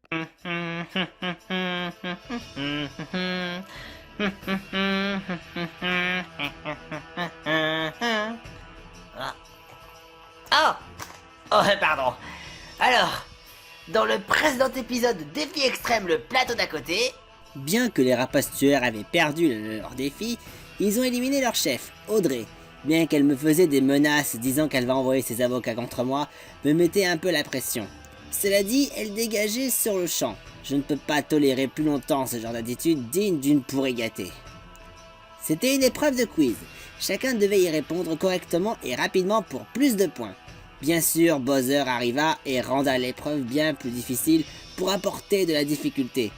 Ah. Oh, pardon. Alors, dans le précédent épisode de Défi Extrême, le plateau d'à côté... Bien que les rapaces tueurs avaient perdu leur défi, ils ont éliminé leur chef, Audrey. Bien qu'elle me faisait des menaces disant qu'elle va envoyer ses avocats contre moi, me mettait un peu la pression. Cela dit, elle dégageait sur le champ. Je ne peux pas tolérer plus longtemps ce genre d'attitude digne d'une pourrie gâtée. C'était une épreuve de quiz. Chacun devait y répondre correctement et rapidement pour plus de points. Bien sûr, Bowser arriva et renda l'épreuve bien plus difficile pour apporter de la difficulté.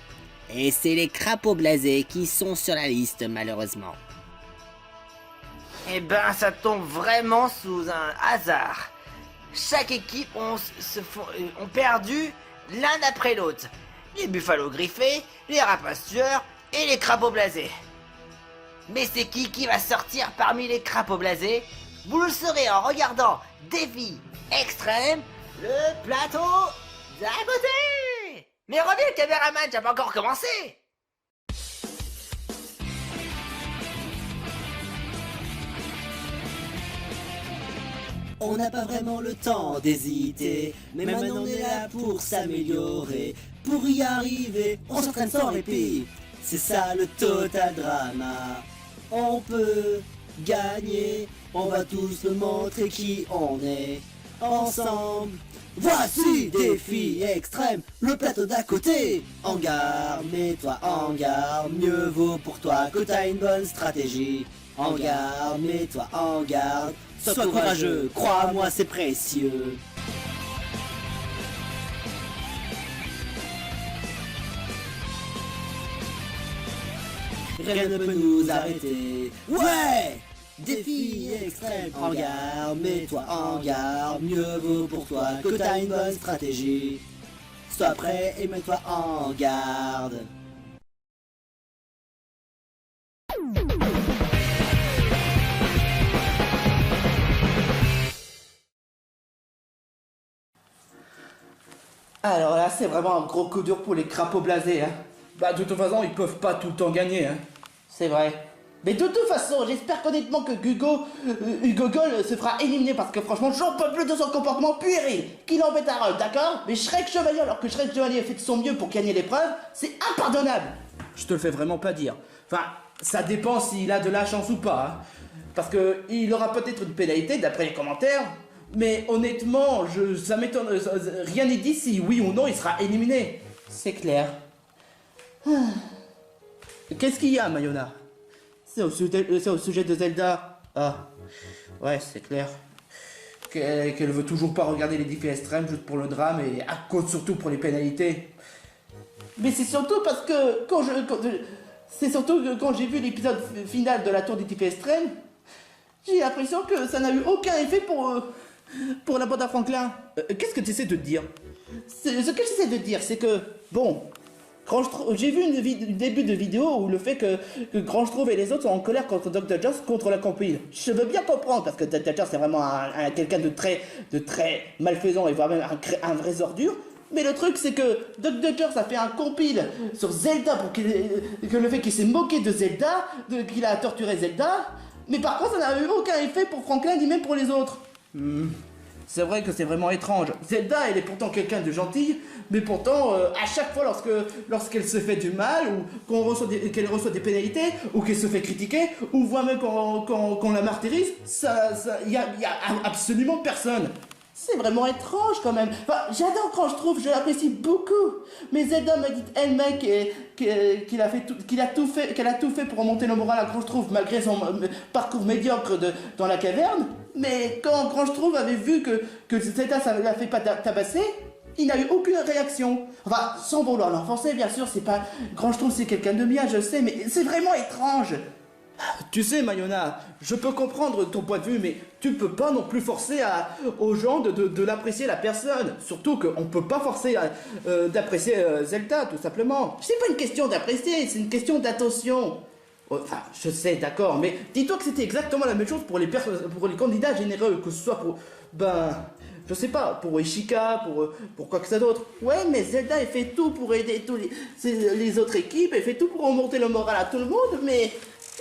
Et c'est les crapauds blasés qui sont sur la liste malheureusement. Eh ben, ça tombe vraiment sous un hasard. Chaque équipe ont perdu l'un après l'autre. Les buffalo griffés, les rapaces tueurs et les crapauds blasés. Mais c'est qui va sortir parmi les crapauds blasés? Vous le saurez en regardant Défi Extrême, le plateau d'à côté. Mais reviens le caméraman, j'ai pas encore commencé. On n'a pas vraiment le temps d'hésiter, mais maintenant on est là pour s'améliorer. Pour y arriver, on s'entraîne sans répit. C'est ça le total drama. On peut gagner, on va tous le montrer qui on est. Ensemble, voici Défi Extrême, le plateau d'à côté. En garde, mets-toi en garde, mieux vaut pour toi que t'as une bonne stratégie. En garde, mets-toi en garde, sois courageux, crois-moi c'est précieux. Rien ne peut nous arrêter. Ouais! Défi extrême. En garde, mets-toi en garde. Mieux vaut pour toi que t'as une bonne stratégie. Sois prêt et mets-toi en garde. Alors là, c'est vraiment un gros coup dur pour les crapauds blasés, hein. Bah de toute façon, ils peuvent pas tout le temps gagner, hein. C'est vrai. Mais de toute façon, j'espère honnêtement que Hugo Gogol se fera éliminer parce que franchement, j'en peux plus de son comportement puéril. Qu'il embête à Roll, d'accord? Mais Shrek Chevalier, alors que Shrek Chevalier fait de son mieux pour gagner l'épreuve, c'est impardonnable. Je te le fais vraiment pas dire. Enfin, ça dépend s'il a de la chance ou pas, hein. Parce que il aura peut-être une pénalité d'après les commentaires. Mais honnêtement, ça m'étonne. Rien n'est dit si oui ou non il sera éliminé. C'est clair. Qu'est-ce qu'il y a, Mayona? C'est au sujet de Zelda. Ah, ouais, c'est clair. Qu'elle veut toujours pas regarder les défis extrêmes juste pour le drame et à cause surtout pour les pénalités. Mais c'est surtout parce que quand j'ai vu l'épisode final de la tour des défis extrêmes, j'ai l'impression que ça n'a eu aucun effet pour la bande à Franklin. Qu'est-ce que tu essaies de dire? Ce que j'essaie de dire, c'est que, bon, j'ai vu un début de vidéo où le fait que Grange-Trouve et les autres sont en colère contre Dr. Jones contre la compile. Je veux bien comprendre, parce que Dr. Jones c'est vraiment quelqu'un de très malfaisant et voire même un vrai ordure. Mais le truc c'est que Dr. Jones a fait un compile sur Zelda pour que le fait qu'il s'est moqué de Zelda, qu'il a torturé Zelda. Mais par contre ça n'a eu aucun effet pour Franklin ni même pour les autres. C'est vrai que c'est vraiment étrange. Zelda, elle est pourtant quelqu'un de gentil, mais pourtant, à chaque fois lorsqu'elle se fait du mal, ou qu'elle reçoit des pénalités, ou qu'elle se fait critiquer, ou voire même qu'on la martyrise, y a absolument personne. C'est vraiment étrange quand même. Enfin, j'adore quand je trouve, je l'apprécie beaucoup. Mais Zelda m'a dit elle-même qu'elle a tout fait pour remonter le moral à Grange Trouve malgré son parcours médiocre dans la caverne. Mais quand Grange Trouve avait vu que Zelda ça l'a fait pas tabasser, il n'a eu aucune réaction. Enfin, sans vouloir l'enfoncer, bien sûr, c'est pas Grange Trouve, c'est quelqu'un de bien, je sais, mais c'est vraiment étrange. Tu sais, Mayona, je peux comprendre ton point de vue, mais tu peux pas non plus forcer aux gens de l'apprécier la personne. Surtout qu'on peut pas forcer d'apprécier Zelda, tout simplement. C'est pas une question d'apprécier, c'est une question d'attention. Enfin, je sais, d'accord, mais dis-toi que c'était exactement la même chose pour les candidats généreux, que ce soit pour... je sais pas, pour Ishika, pour quoi que ça d'autre. Ouais, mais Zelda, elle fait tout pour aider tous les autres équipes, elle fait tout pour remonter le moral à tout le monde, mais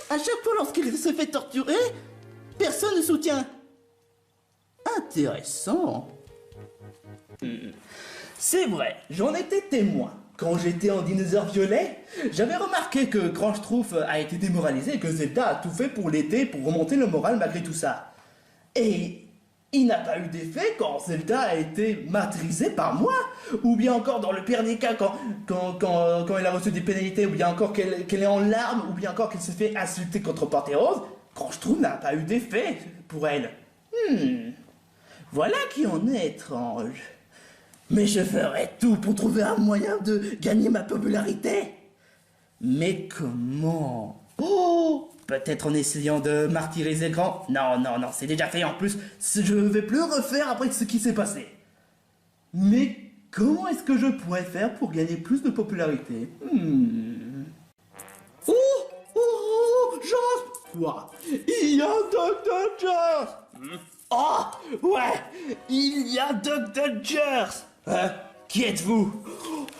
à chaque fois lorsqu'il se fait torturer, personne ne soutient. Intéressant. C'est vrai, j'en étais témoin. Quand j'étais en dinosaure violet, j'avais remarqué que Grand Schtroumpf a été démoralisé et que Zelda a tout fait pour l'aider, pour remonter le moral malgré tout ça. Et il n'a pas eu d'effet quand Zelda a été martyrisée par moi, ou bien encore dans le pire des cas quand elle a reçu des pénalités, ou bien encore qu'elle est en larmes, ou bien encore qu'elle se fait insulter contre Porterose, Grand Schtroumpf n'a pas eu d'effet pour elle. Voilà qui en est étrange. Mais je ferai tout pour trouver un moyen de gagner ma popularité. Mais comment? Oh, peut-être en essayant de martyriser Grand... Non, c'est déjà fait en plus. Je ne vais plus refaire après ce qui s'est passé. Mais comment est-ce que je pourrais faire pour gagner plus de popularité? Joss! Quoi? Il y a Dr. Joss! Oh, ouais! Il y a Dr. Joss! Qui êtes-vous?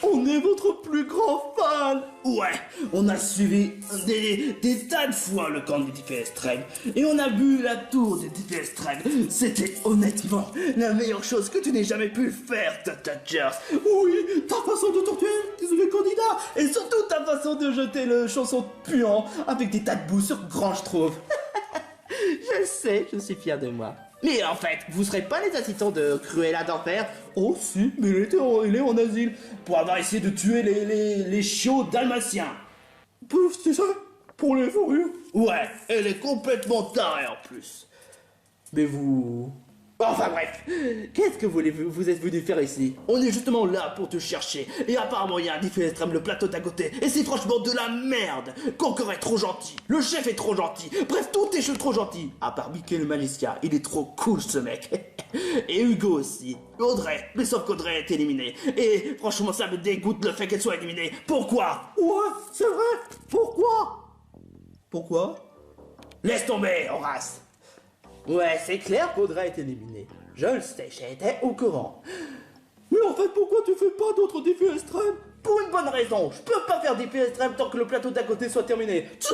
On est votre plus grand fan! Ouais, on a suivi des tas de fois le camp des DPS Extrême et on a vu la tour des DPS Extrême. C'était honnêtement la meilleure chose que tu n'aies jamais pu faire, Dr. Joss. Oui, ta façon de torturer les candidats et surtout ta façon de jeter le chanson puant avec des tas de boue sur Grand Schtroumpf. Je le sais, je suis fier de moi. Mais en fait, vous serez pas les assistants de Cruella d'Enfer? Oh si, mais il est en asile pour avoir essayé de tuer les chiots dalmatiens. Pouf, c'est ça? Pour les fourrures? Ouais, elle est complètement tarée en plus. Mais vous... Enfin bref, qu'est-ce que vous êtes venu faire ici? On est justement là pour te chercher, et apparemment il y a un défi extrême, le plateau d'à côté, et c'est franchement de la merde! Conquer est trop gentil, le chef est trop gentil, bref tout est trop gentil! À part Mickey le magicien, il est trop cool ce mec! Et Hugo aussi, Audrey, mais sauf qu'Audrey est éliminée, et franchement ça me dégoûte le fait qu'elle soit éliminée, pourquoi? Ouais, c'est vrai, pourquoi? Pourquoi? Laisse tomber, Horace! Ouais, c'est clair qu'Audrey est éliminée. Je le sais, j'étais au courant. Mais en fait, pourquoi tu fais pas d'autres défis extrêmes? Pour une bonne raison, je peux pas faire défis extrêmes tant que le plateau d'à côté soit terminé. Ce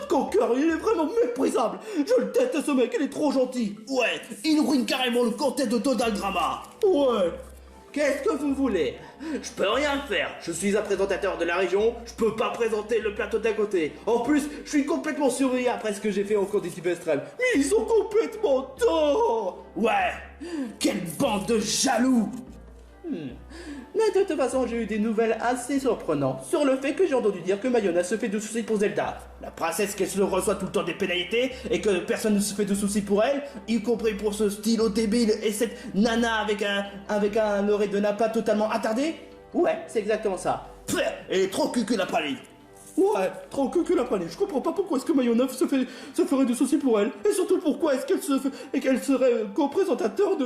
Conquer, il est vraiment méprisable. Je le déteste ce mec, il est trop gentil. Ouais, il ruine carrément le contexte de Total Drama. Ouais. Qu'est-ce que vous voulez? Je peux rien faire. Je suis un présentateur de la région, je peux pas présenter le plateau d'à côté. En plus, je suis complètement surveillé après ce que j'ai fait au cours des types extrêmes. Mais ils sont complètement tort. Ouais. Quelle bande de jaloux. Mais de toute façon, j'ai eu des nouvelles assez surprenantes sur le fait que j'ai entendu dire que Mayona se fait de soucis pour Zelda. La princesse qu'elle se reçoit tout le temps des pénalités et que personne ne se fait de soucis pour elle, y compris pour ce stylo débile et cette nana avec un oreille de Nappa totalement attardé. Ouais, c'est exactement ça. Pfff, elle est trop cucu la praline. Ouais, trop cucu la praline. Je comprends pas pourquoi est-ce que Mayona se ferait de soucis pour elle. Et surtout pourquoi est-ce qu'elle serait co-présentateur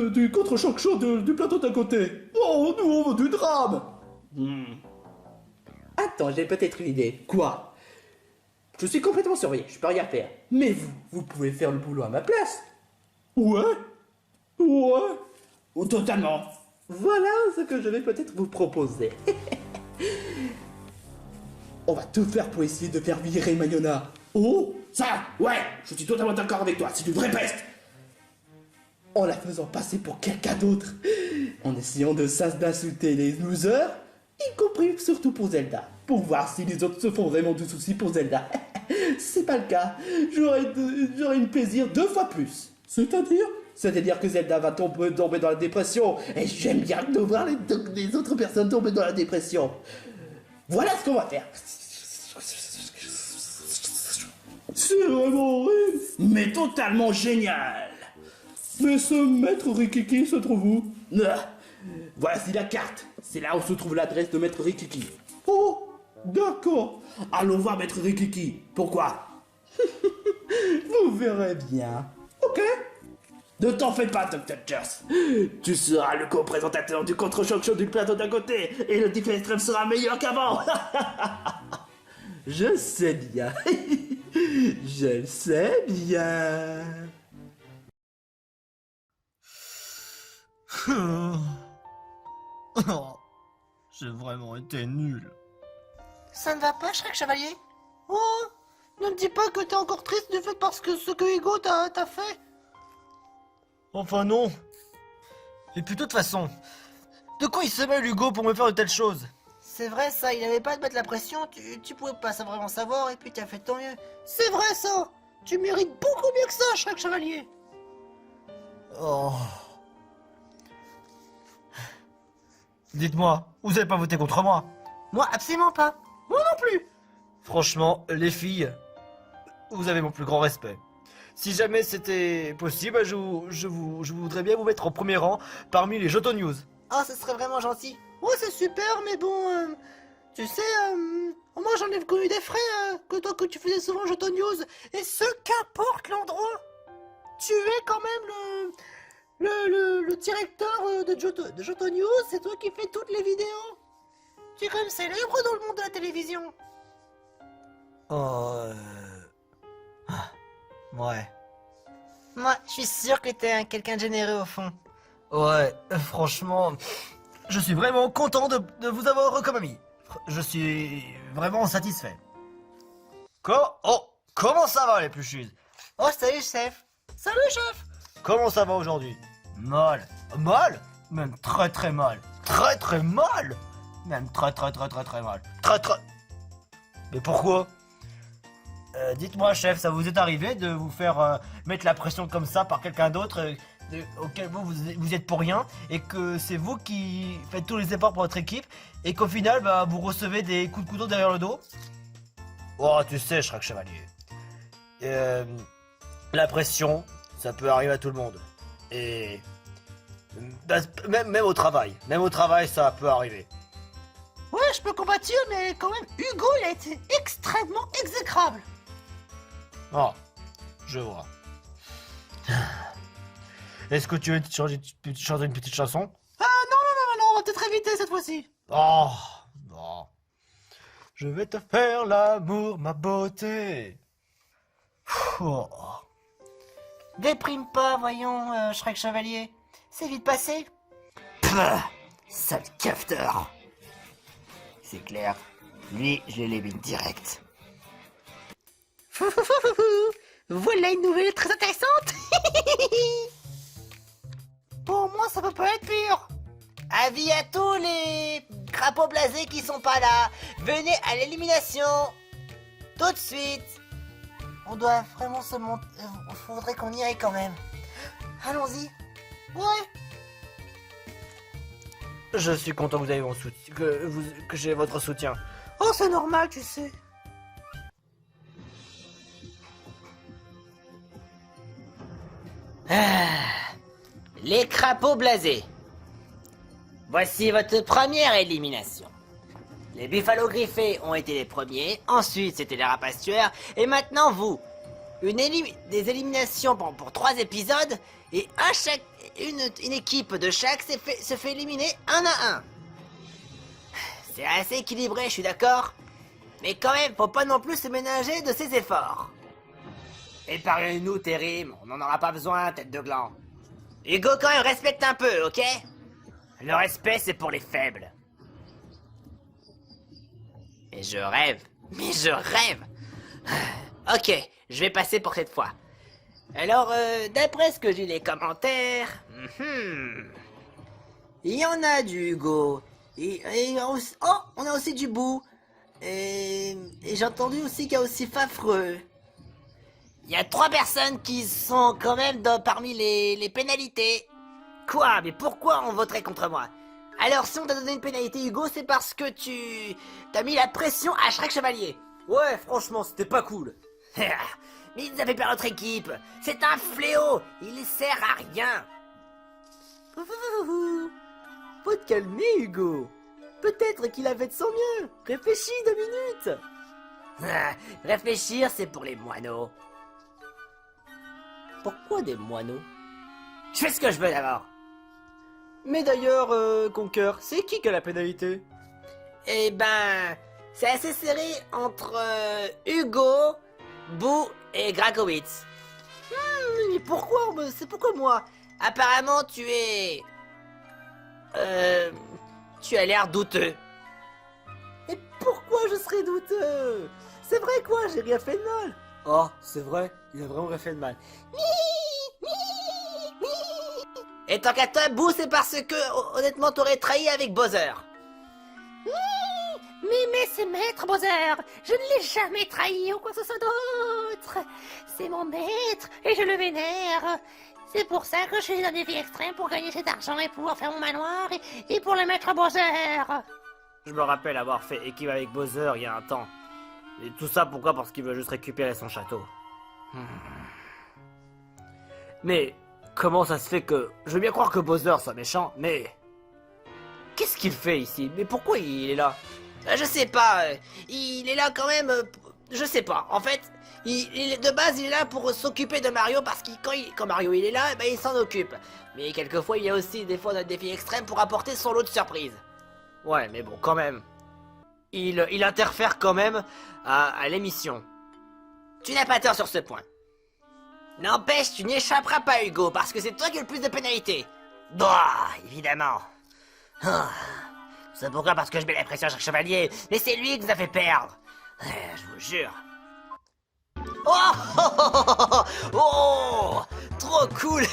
du contre-choc chaud du plateau d'à côté. Oh, nous on veut du drame. Attends, j'ai peut-être une idée. Quoi? Je suis complètement surveillé, je peux rien faire. Mais vous pouvez faire le boulot à ma place. Ouais. Ou totalement. Voilà ce que je vais peut-être vous proposer. On va tout faire pour essayer de faire virer Mayona. Oh, ça, ouais, je suis totalement d'accord avec toi, c'est du vrai peste. En la faisant passer pour quelqu'un d'autre. En essayant d'insulter les losers, y compris surtout pour Zelda. Pour voir si les autres se font vraiment de soucis pour Zelda. C'est pas le cas. J'aurai une plaisir 2 fois plus. C'est-à-dire que Zelda va tomber dans la dépression. Et j'aime bien de voir les autres personnes tomber dans la dépression. Voilà ce qu'on va faire. C'est vraiment horrible, mais totalement génial. Mais ce maître Rikiki se trouve où? Voici la carte. C'est là où se trouve l'adresse de maître Rikiki. Oh, d'accord. Allons voir maître Rikiki. Pourquoi? Vous verrez bien. Ok. Ne t'en fais pas, Dr. Joss. Tu seras le co-présentateur du contre-choc show du plateau d'à côté et le défi extrême sera meilleur qu'avant. Je sais bien. Je le sais bien. Oh, j'ai vraiment été nul. Ça ne va pas, Shrek Chevalier? Oh, ne me dis pas que t'es encore triste du fait parce que ce que Hugo t'a fait. Enfin non. Et puis de toute façon, de quoi il se mêle Hugo pour me faire de telles choses? C'est vrai ça, il avait pas à te mettre la pression, tu pouvais pas vraiment savoir et puis t'as fait de ton mieux. C'est vrai ça, tu mérites beaucoup mieux que ça, Shrek Chevalier. Oh. Dites-moi, vous avez pas voté contre moi? Moi, absolument pas. Moi non plus. Franchement, les filles, vous avez mon plus grand respect. Si jamais c'était possible, je voudrais bien vous mettre au premier rang parmi les Johto News. Oh, ce serait vraiment gentil. Oh, c'est super, mais bon, tu sais, moi j'en ai connu des frères que toi que tu faisais souvent Johto News. Et ce qu'importe l'endroit, tu es quand même le directeur de Johto News, c'est toi qui fais toutes les vidéos. Tu es quand même célèbre dans le monde de la télévision. Oh, ouais. Moi, je suis sûr que t'es quelqu'un de généreux au fond. Ouais, franchement, je suis vraiment content de vous avoir comme ami. Je suis vraiment satisfait. Comment ça va les pluchies? Oh, salut chef. Salut chef. Comment ça va aujourd'hui? Mal. Mal? Même très très mal. Très très mal. Même très très très très très mal. Très très... Mais pourquoi? Dites-moi chef, ça vous est arrivé de vous faire mettre la pression comme ça par quelqu'un d'autre auquel vous êtes pour rien et que c'est vous qui faites tous les efforts pour votre équipe et qu'au final bah, vous recevez des coups de couteau derrière le dos? Oh tu sais Shrek Chevalier, la pression ça peut arriver à tout le monde et bah, même au travail ça peut arriver. Ouais, je peux compatir, mais quand même, Hugo, il a été extrêmement exécrable. Oh, je vois. Est-ce que tu veux chanter une petite chanson? Non, on va peut-être éviter cette fois-ci. Oh, non. Je vais te faire l'amour, ma beauté. Oh. Déprime pas, voyons, Shrek Chevalier. C'est vite passé. Sale cafeteur. C'est clair. Lui, je l'élimine direct. Voilà une nouvelle très intéressante. Pour moi, ça peut pas être pire. Avis à tous les crapauds blasés qui sont pas là. Venez à l'élimination. Tout de suite. On doit vraiment se monter. Faudrait qu'on y aille quand même. Allons-y. Ouais. Je suis content que vous avez mon soutien, que j'ai votre soutien. Oh, c'est normal, tu sais. Les crapauds blasés. Voici votre première élimination. Les buffalo griffés ont été les premiers, ensuite c'était les rapaces tueurs, et maintenant vous. Des éliminations pour 3 épisodes, et une équipe de chaque se fait éliminer un à un. C'est assez équilibré, je suis d'accord, mais quand même, faut pas non plus se ménager de ses efforts. Épargnez-nous, Térim, on n'en aura pas besoin, tête de gland. Hugo, quand même, respecte un peu, ok? Le respect, c'est pour les faibles. Et je rêve, mais je rêve. Ok, je vais passer pour cette fois. Alors, d'après ce que j'ai les commentaires, il y en a du Hugo. On a aussi du Bou. Et j'ai entendu aussi qu'il y a aussi Fafreux. Il y a 3 personnes qui sont quand même parmi les pénalités. Quoi? Mais pourquoi on voterait contre moi? Alors si on t'a donné une pénalité Hugo, c'est parce que t'as mis la pression à Shrek Chevalier. Ouais, franchement, c'était pas cool. Mais ils avaient peur notre équipe. C'est un fléau. Il sert à rien. Faut te calmer Hugo. Peut-être qu'il a fait de son mieux. Réfléchis 2 minutes. Réfléchir, c'est pour les moineaux. Pourquoi des moineaux? Je fais ce que je veux d'abord. Mais d'ailleurs, Conker, c'est qui a la pénalité? Eh ben, c'est assez serré entre Hugo, Boo et Grakowitz. Mais pourquoi? C'est pourquoi moi? Apparemment, tu es Tu as l'air douteux. Et pourquoi je serais douteux? C'est vrai quoi, j'ai rien fait de mal. Oh, c'est vrai, il a vraiment rien fait de mal. Et tant qu'à toi, Boo, c'est parce que, honnêtement, t'aurais trahi avec Bowser. Mais c'est maître Bowser, je ne l'ai jamais trahi ou quoi que ce soit d'autre. C'est mon maître et je le vénère. C'est pour ça que je suis dans des défi extrême pour gagner cet argent et pouvoir faire mon manoir et pour le maître Bowser. Je me rappelle avoir fait équipe avec Bowser il y a un temps. Et tout ça pourquoi? Parce qu'il veut juste récupérer son château. Mais comment ça se fait que... Je veux bien croire que Bowser soit méchant, mais... Qu'est-ce qu'il fait ici? Mais pourquoi il est là? Je sais pas, il est là quand même, je sais pas. En fait, de base, il est là pour s'occuper de Mario parce que quand Mario il est là, eh ben, il s'en occupe. Mais quelquefois, il y a aussi des fois dans défi extrême pour apporter son lot de surprises. Ouais, mais bon, quand même. Il interfère quand même à l'émission. Tu n'as pas tort sur ce point. N'empêche, tu n'échapperas pas, Hugo, parce que c'est toi qui as le plus de pénalités. Bah, évidemment. Ah, c'est pourquoi? Parce que je mets la pression sur le chevalier, mais c'est lui qui nous a fait perdre. Je vous jure. Oh, oh, oh, oh, oh, oh, trop cool.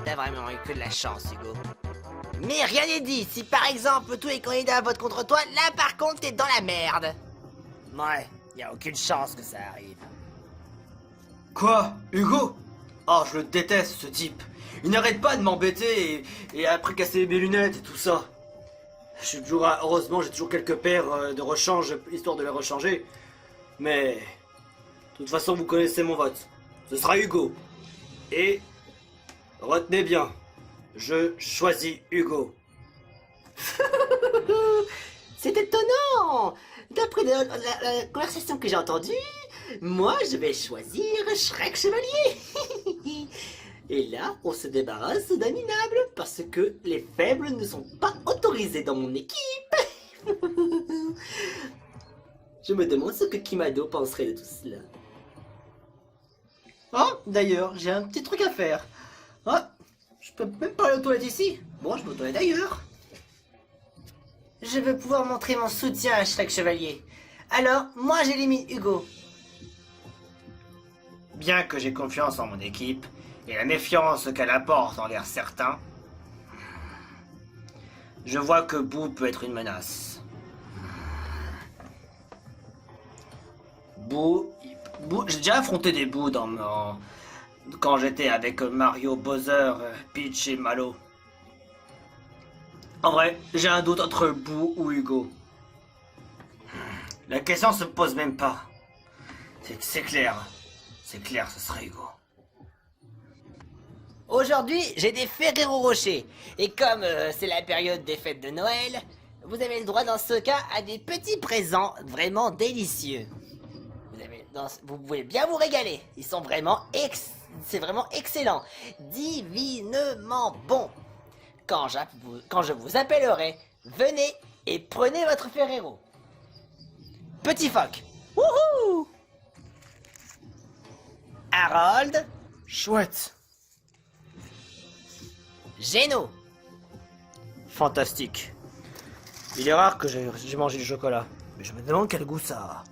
T'as vraiment eu que de la chance, Hugo. Mais rien n'est dit. Si par exemple tous les candidats votent contre toi, là par contre t'es dans la merde. Ouais, y a aucune chance que ça arrive. Quoi? Hugo? Oh, je le déteste, ce type. Il n'arrête pas de m'embêter et après casser mes lunettes et tout ça. Je suis toujours, heureusement, j'ai toujours quelques paires de rechange, histoire de les rechanger. Mais, de toute façon, vous connaissez mon vote. Ce sera Hugo. Et, retenez bien, je choisis Hugo. C'est étonnant. D'après la conversation que j'ai entendue, moi je vais choisir Shrek Chevalier. Et là, on se débarrasse d'un minable parce que les faibles ne sont pas autorisés dans mon équipe. Je me demande ce que Kimado penserait de tout cela. Oh, d'ailleurs, j'ai un petit truc à faire. Ah, je peux même pas aller aux toilettes ici. Bon, je me toilette ailleurs. Je veux pouvoir montrer mon soutien à Shrek Chevalier. Alors, moi j'élimine Hugo. Bien que j'ai confiance en mon équipe, et la méfiance qu'elle apporte envers certains, je vois que Boo peut être une menace. Boo, j'ai déjà affronté des Boo quand j'étais avec Mario, Bowser, Peach et Malo. En vrai, j'ai un doute entre Boo ou Hugo. La question se pose même pas. C'est clair. C'est clair, ce sera Hugo. Aujourd'hui, j'ai des Ferrero Rocher. Et comme c'est la période des fêtes de Noël, vous avez le droit dans ce cas à des petits présents vraiment délicieux. Vous pouvez bien vous régaler. Ils sont vraiment c'est vraiment excellent. Divinement bon. Quand je vous appellerai, venez et prenez votre Ferrero. Petit phoque. Wouhou! Harold. Chouette. Géno. Fantastique. Il est rare que j'ai mangé du chocolat, mais je me demande quel goût ça a.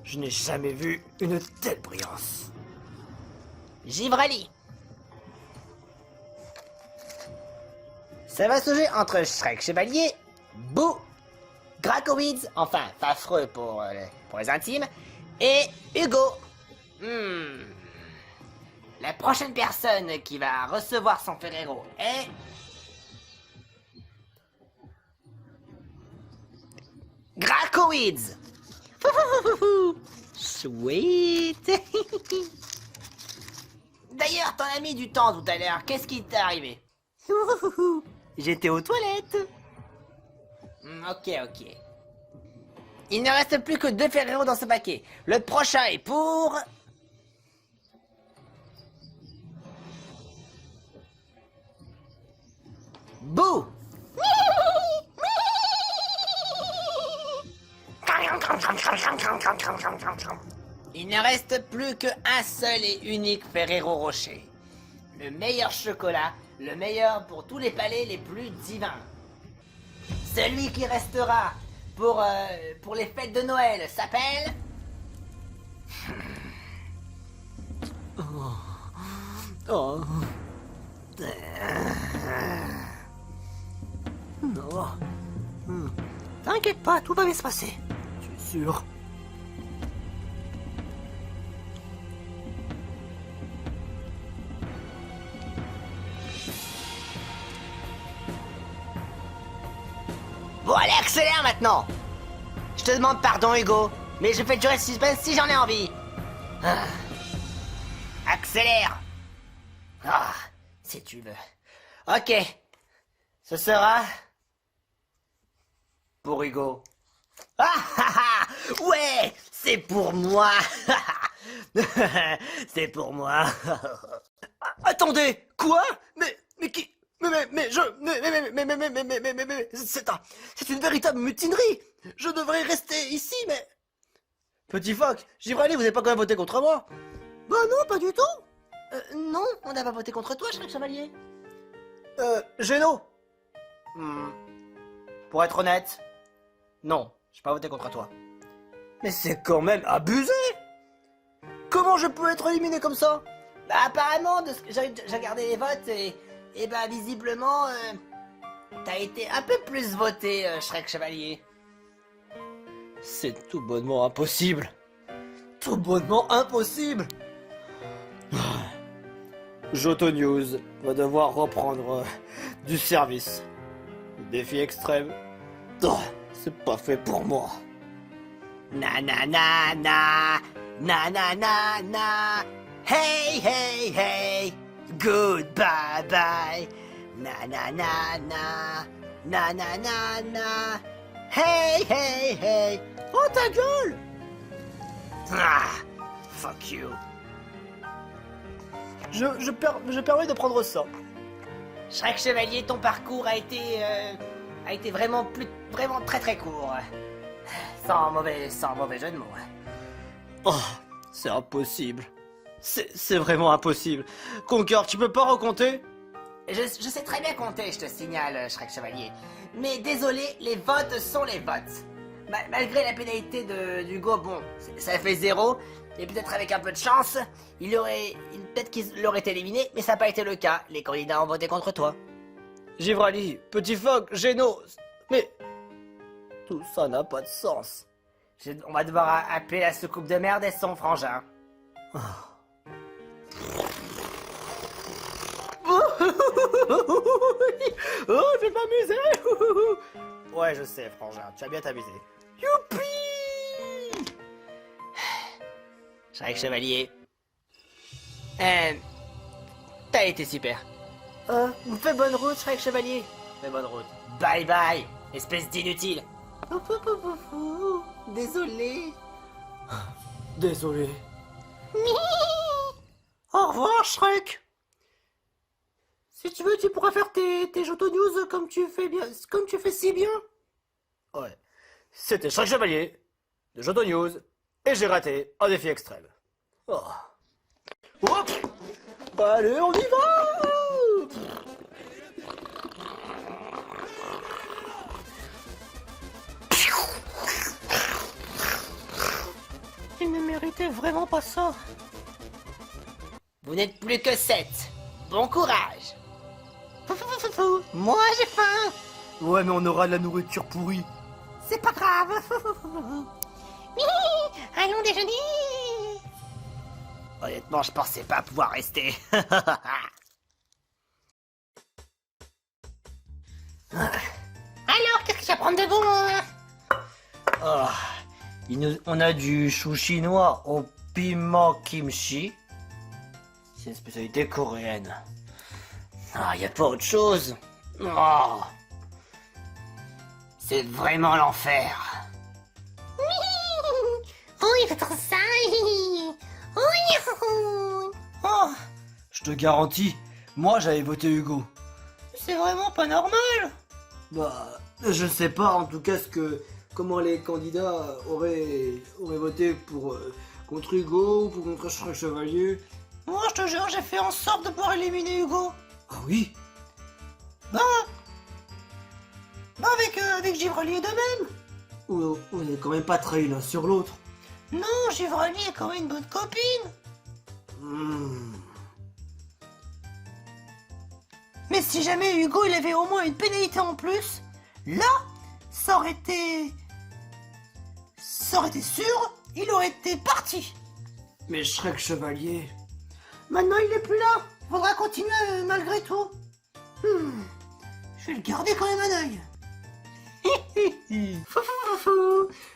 Je n'ai jamais vu une telle brillance. Givrali. Ça va se jouer entre Shrek Chevalier, Boo, Gracowitz, enfin Fafreux pour les intimes, et Hugo. La prochaine personne qui va recevoir son Ferrero est... Gracowitz. Sweet. D'ailleurs, t'en as mis du temps tout à l'heure. Qu'est-ce qui t'est arrivé? J'étais aux toilettes. Ok. Il ne reste plus que 2 Ferrero dans ce paquet. Le prochain est pour... Boo. Il ne reste plus qu'un seul et unique Ferrero Rocher. le meilleur chocolat, le meilleur pour tous les palais les plus divins. Celui qui restera pour les fêtes de Noël s'appelle... Oh. Non. T'inquiète pas, tout va bien se passer. Tu es sûr? Bon allez, accélère maintenant. Je te demande pardon Hugo, mais je fais durer le suspense si j'en ai envie. Ah. Accélère. Ah, si tu veux. Ok. Ce sera... pour Hugo. Ah ah ah. Ouais, c'est pour moi. C'est pour moi. Attendez, quoi? Mais qui? C'est une véritable mutinerie. Je devrais rester ici, mais... Petit Phoque, Givrali, vous n'avez pas quand même voté contre moi? Bah non, pas du tout. Non, on n'a pas voté contre toi, cher chevalier. Géno. Pour être honnête, non, j'ai pas voté contre toi. Mais c'est quand même abusé. Comment je peux être éliminé comme ça? Bah apparemment, de ce que j'ai regardé les votes et bah visiblement, t'as été un peu plus voté, Shrek Chevalier. C'est tout bonnement impossible. Tout bonnement impossible. Johto News va devoir reprendre du service. Le défi extrême. Oh, c'est pas fait pour moi. Na na na na, na na na na. Hey hey hey, goodbye bye. Na na na na, na na na na. Hey hey hey. Oh ta gueule. Ah, fuck you. Je permets de prendre ça. Shrek Chevalier, ton parcours a été vraiment très très court. Sans mauvais jeu de mots. Oh, c'est impossible. C'est vraiment impossible. Conquer, tu peux pas recompter? Je sais très bien compter, je te signale, Shrek Chevalier. Mais désolé, les votes sont les votes. Malgré la pénalité d'Hugo, bon, ça fait 0. Et peut-être avec un peu de chance, peut-être qu'il aurait été éliminé, mais ça n'a pas été le cas. Les candidats ont voté contre toi. Givrali, Petit Phoque, Géno, mais tout ça n'a pas de sens. On va devoir appeler la soucoupe de merde et son frangin. Oh, je vais m'amuser. Ouais, je sais, frangin, tu as bien t'amuser. Youpi! Shrek Chevalier. T'as été super. Fais bonne route, Shrek Chevalier. Fais bonne route. Bye bye, espèce d'inutile. Désolé. Désolé. Au revoir, Shrek. Si tu veux, tu pourras faire tes Johto News comme tu fais si bien. Ouais. C'était Shrek Chevalier de Johto News et j'ai raté un défi extrême. Oh. Hop. Allez, on y va. Il ne méritait vraiment pas ça. Vous n'êtes plus que 7. Bon courage. Moi, j'ai faim. Ouais, mais on aura de la nourriture pourrie. C'est pas grave. Allons déjeuner. Honnêtement, je pensais pas pouvoir rester. Alors, qu'est-ce que tu vas prendre de bon? On a du chou chinois au piment kimchi. C'est une spécialité coréenne. Ah, y a pas autre chose. Oh. C'est vraiment l'enfer. Oh, il fait trop ça. Oh, je te garantis, moi j'avais voté Hugo. C'est vraiment pas normal. Bah, je sais pas en tout cas comment les candidats auraient voté contre Hugo ou contre Shrek Chevalier. Moi, je te jure, j'ai fait en sorte de pouvoir éliminer Hugo. Ah oui? Bah, avec Givroli de même. On n'est quand même pas trahi l'un sur l'autre. Non, Givroli est quand même une bonne copine. Mais si jamais Hugo il avait au moins une pénalité en plus, là, ça aurait été sûr, il aurait été parti. Mais Shrek Chevalier... Maintenant il est plus là, faudra continuer malgré tout. Je vais le garder quand même un œil.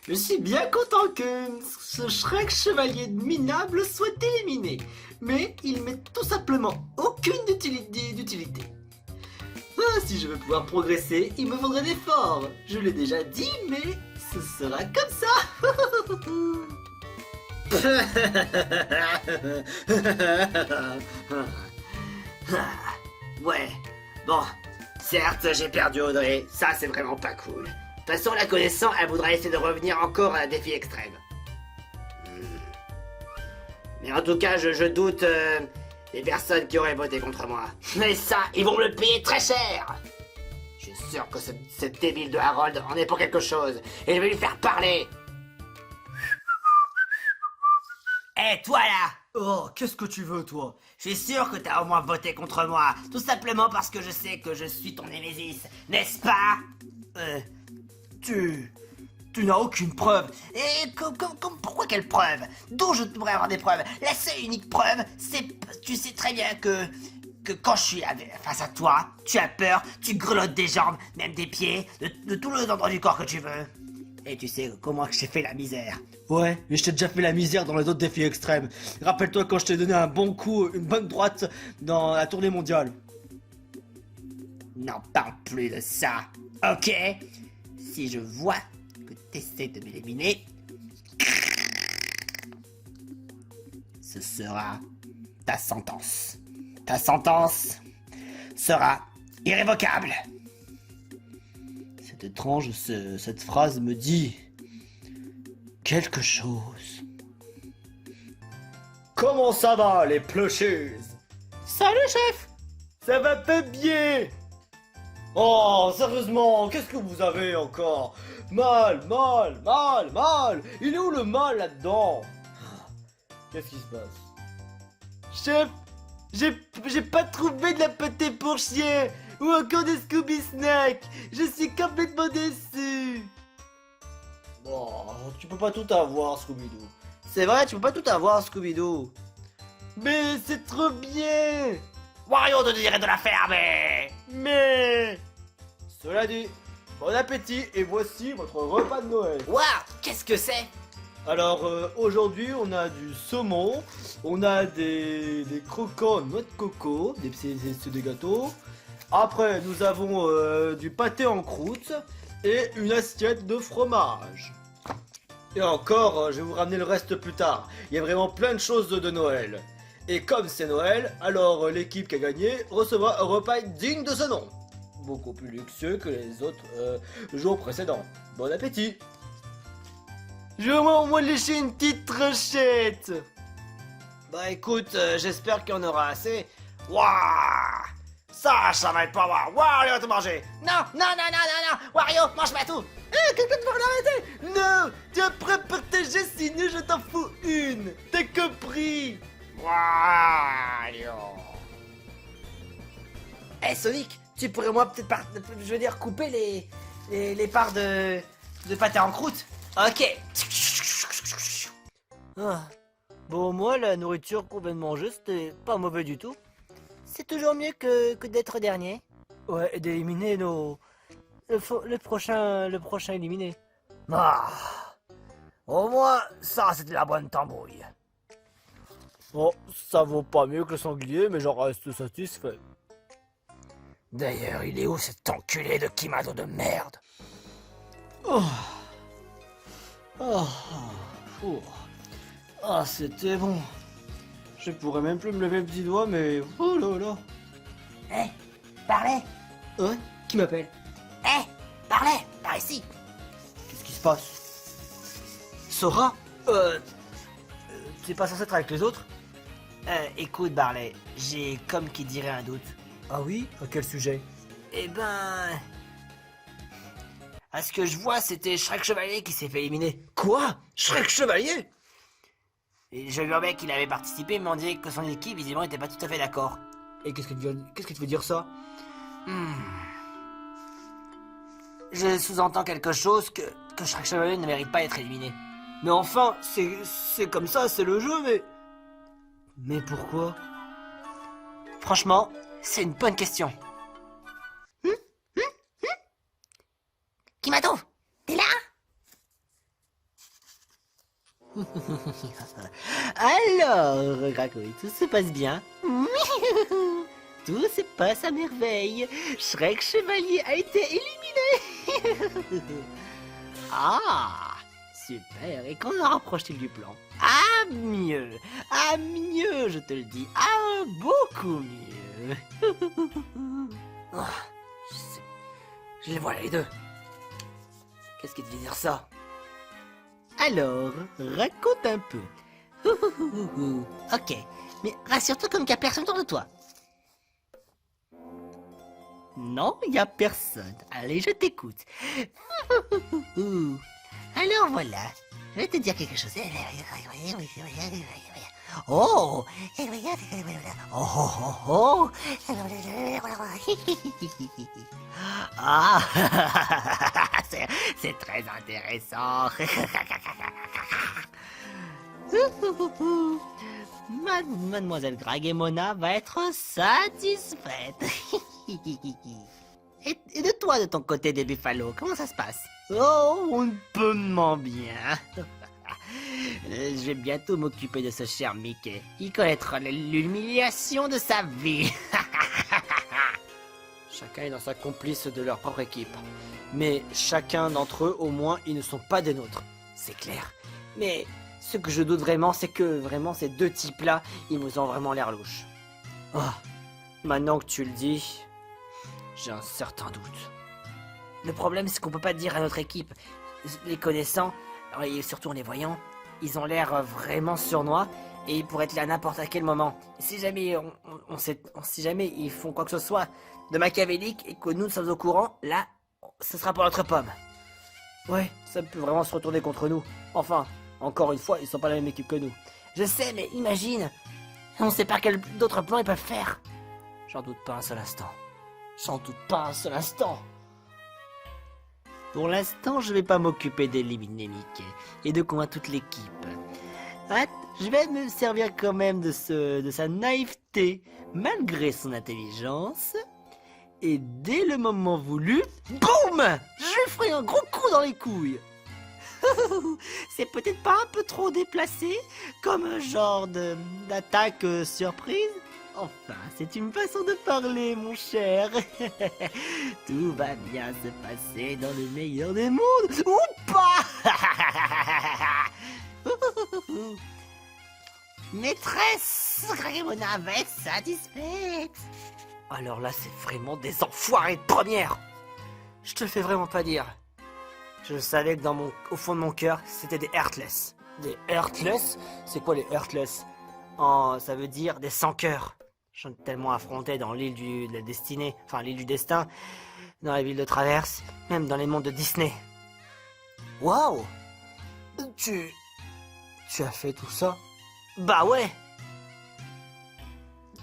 Je suis bien content que ce Shrek Chevalier minable soit éliminé. Mais il m'est tout simplement aucune d'utilité. Ah, si je veux pouvoir progresser, il me faudrait des formes. Je l'ai déjà dit, mais ce sera comme ça. Ouais, bon, certes, j'ai perdu Audrey, ça c'est vraiment pas cool. De toute façon, la connaissant, elle voudra essayer de revenir encore à un défi extrême. Mais en tout cas, je doute des personnes qui auraient voté contre moi. Mais ça, ils vont me le payer très cher. Je suis sûr que ce débile de Harold en est pour quelque chose, et je vais lui faire parler. Hé, toi là! Oh, qu'est-ce que tu veux, toi? Je suis sûr que t'as au moins voté contre moi, tout simplement parce que je sais que je suis ton némésis, n'est-ce pas? Tu n'as aucune preuve. Et pourquoi quelle preuve? D'où je devrais avoir des preuves? La seule et unique preuve, c'est... Tu sais très bien que quand je suis face à toi, tu as peur, tu grelottes des jambes, même des pieds, de tous les endroits du corps que tu veux. Et tu sais comment je t'ai fait la misère. Ouais, mais je t'ai déjà fait la misère dans les autres défis extrêmes. Rappelle-toi quand je t'ai donné un bon coup, une bonne droite dans la tournée mondiale. N'en parle plus de ça, ok? Si je vois que t'essaies de m'éliminer, ce sera ta sentence. Ta sentence sera irrévocable. C'est étrange, cette phrase me dit quelque chose. Comment ça va, les plocheuses? Salut chef. Ça va pas bien? Oh, sérieusement, qu'est-ce que vous avez encore? Mal. Il est où le mal là-dedans? Qu'est-ce qui se passe? Chef, j'ai pas trouvé de la pâté pour chien ou encore des Scooby Snacks. Je suis complètement déçu. Bon, tu peux pas tout avoir, Scooby-Doo. c'est vrai, tu peux pas tout avoir, Scooby-Doo. Mais c'est trop bien. Wario te dirait de la fermer. Mais... Cela dit, bon appétit et voici votre repas de Noël. Waouh, qu'est-ce que c'est? Alors aujourd'hui on a du saumon, on a des croquants noix de coco, c'est des gâteaux. Après nous avons du pâté en croûte et une assiette de fromage. Et encore, je vais vous ramener le reste plus tard. Il y a vraiment plein de choses de Noël. Et comme c'est Noël, alors l'équipe qui a gagné recevra un repas digne de ce nom. Beaucoup plus luxueux que les autres jours précédents. Bon appétit! Je vais au moins lécher une petite trochette. Bah écoute, j'espère qu'il y en aura assez. Waouh, ça va être pas moi. Wario va tout manger. Non, Wario, mange pas tout. Quelqu'un devrait l'arrêter. Non, tu es prêt à partager, sinon je t'en fous une. T'as compris? Wario. Eh Sonic, tu pourrais moi peut-être couper les parts de pâté en croûte. Ok. Ah. Bon, moi, la nourriture qu'on vient de manger, c'était pas mauvais du tout. C'est toujours mieux que d'être dernier. Ouais, et d'éliminer le prochain éliminé. Ah. Au moins, ça, c'était la bonne tambouille. Bon, ça vaut pas mieux que le sanglier, mais j'en reste satisfait. D'ailleurs, il est où cet enculé de Kimado de merde? Ah, c'était bon. Je pourrais même plus me lever le petit doigt, mais... Oh là là. Eh, parlez. Ouais, qui m'appelle? Eh, parlez, par ici. Qu'est-ce qui se passe? Sora? T'es pas censé être avec les autres? Écoute Barley, j'ai comme qui dirait un doute. Ah oui? À quel sujet? Eh ben... À ce que je vois, c'était Shrek Chevalier qui s'est fait éliminer. Quoi? Shrek Chevalier? Et j'ai vu un mec qui avait participé, mais on dirait que son équipe, visiblement, n'était pas tout à fait d'accord. Et qu'est-ce que tu veux dire ça? Je sous-entends quelque chose que Shrek Chevalier ne mérite pas d'être éliminé. Mais enfin, c'est comme ça, c'est le jeu, mais... Mais pourquoi? Franchement, c'est une bonne question. Kimato, t'es là? Alors, Gracouille, tout se passe bien? Tout se passe à merveille. Shrek Chevalier a été éliminé. Ah, super. Et quand on rapproche-t-il du plan? Ah, mieux, je te le dis. Ah, beaucoup mieux. Je les vois les deux. Qu'est-ce qui te fait dire ça? Alors, raconte un peu. Ok, mais rassure-toi comme qu'il n'y a personne autour de toi. Non, il y a personne. Allez, je t'écoute. Alors voilà, je vais te dire quelque chose. Oh, oh. Ah, c'est très intéressant. Mademoiselle Gragemona va être satisfaite. Et de toi, de ton côté des Buffalo, comment ça se passe? Oh, on peut bien. Je vais bientôt m'occuper de ce cher Mickey. Il connaîtra l'humiliation de sa vie. Chacun est dans sa complice de leur propre équipe. Mais chacun d'entre eux, au moins, ils ne sont pas des nôtres. C'est clair. Mais ce que je doute vraiment, c'est que vraiment ces deux types-là, ils nous ont vraiment l'air louches. Ah, maintenant que tu le dis, j'ai un certain doute. Le problème, c'est qu'on peut pas dire à notre équipe. Les connaissant, et surtout en les voyant, ils ont l'air vraiment sournois et ils pourraient être là à n'importe quel moment. Si jamais si jamais ils font quoi que ce soit de machiavélique et que nous sommes au courant, là, ce sera pour notre pomme. Ouais, ça peut vraiment se retourner contre nous. Enfin, encore une fois, ils sont pas la même équipe que nous. Je sais, mais imagine, on sait pas quel d'autres plans ils peuvent faire. J'en doute pas un seul instant. J'en doute pas un seul instant. Pour l'instant, je vais pas m'occuper d'éliminer Mickey et de convaincre toute l'équipe. Je vais me servir quand même de sa naïveté, malgré son intelligence. Et dès le moment voulu, boum! Je lui ferai un gros coup dans les couilles. C'est peut-être pas un peu trop déplacé, comme un genre d'attaque surprise? Enfin, c'est une façon de parler, mon cher. Tout va bien se passer dans le meilleur des mondes, ou pas? Maîtresse Gragemona va être satisfaite. Alors là, c'est vraiment des enfoirés de première. Je te le fais vraiment pas dire. Je savais que au fond de mon cœur, c'était des Heartless. Des Heartless? C'est quoi les Heartless? Ça veut dire des sans-cœurs. J'en ai tellement affronté dans l'île de la destinée, enfin l'île du destin, dans la ville de Traverse, même dans les mondes de Disney. Waouh! Tu as fait tout ça? Bah ouais.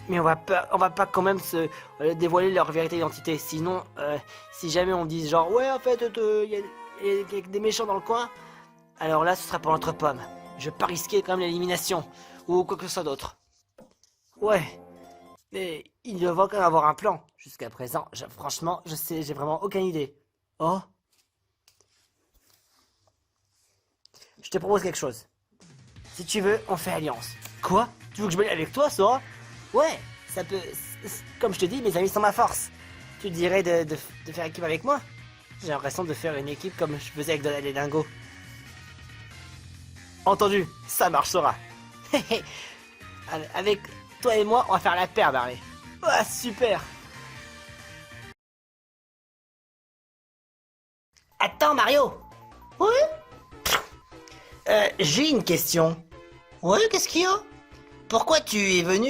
Mais on va pas quand même se dévoiler leur véritable identité. Sinon, si jamais on dit genre ouais en fait il y a des méchants dans le coin, alors là ce sera pour notre pomme. Je vais pas risquer quand même l'élimination ou quoi que ce soit d'autre. Ouais. Mais il devrait quand même avoir un plan. Jusqu'à présent, franchement, j'ai vraiment aucune idée. Oh. Je te propose quelque chose. Si tu veux, on fait alliance. Quoi? Tu veux que je me lie avec toi, Sora? Ouais, ça peut... Comme je te dis, mes amis sont ma force. Tu dirais de faire équipe avec moi? J'ai l'impression de faire une équipe comme je faisais avec Donald et Dingo. Entendu, ça marche, Sora. Avec toi et moi, on va faire la paire, Barley. Ah, super. Attends, Mario. Ouais? J'ai une question. Ouais, qu'est-ce qu'il y a? pourquoi tu es venu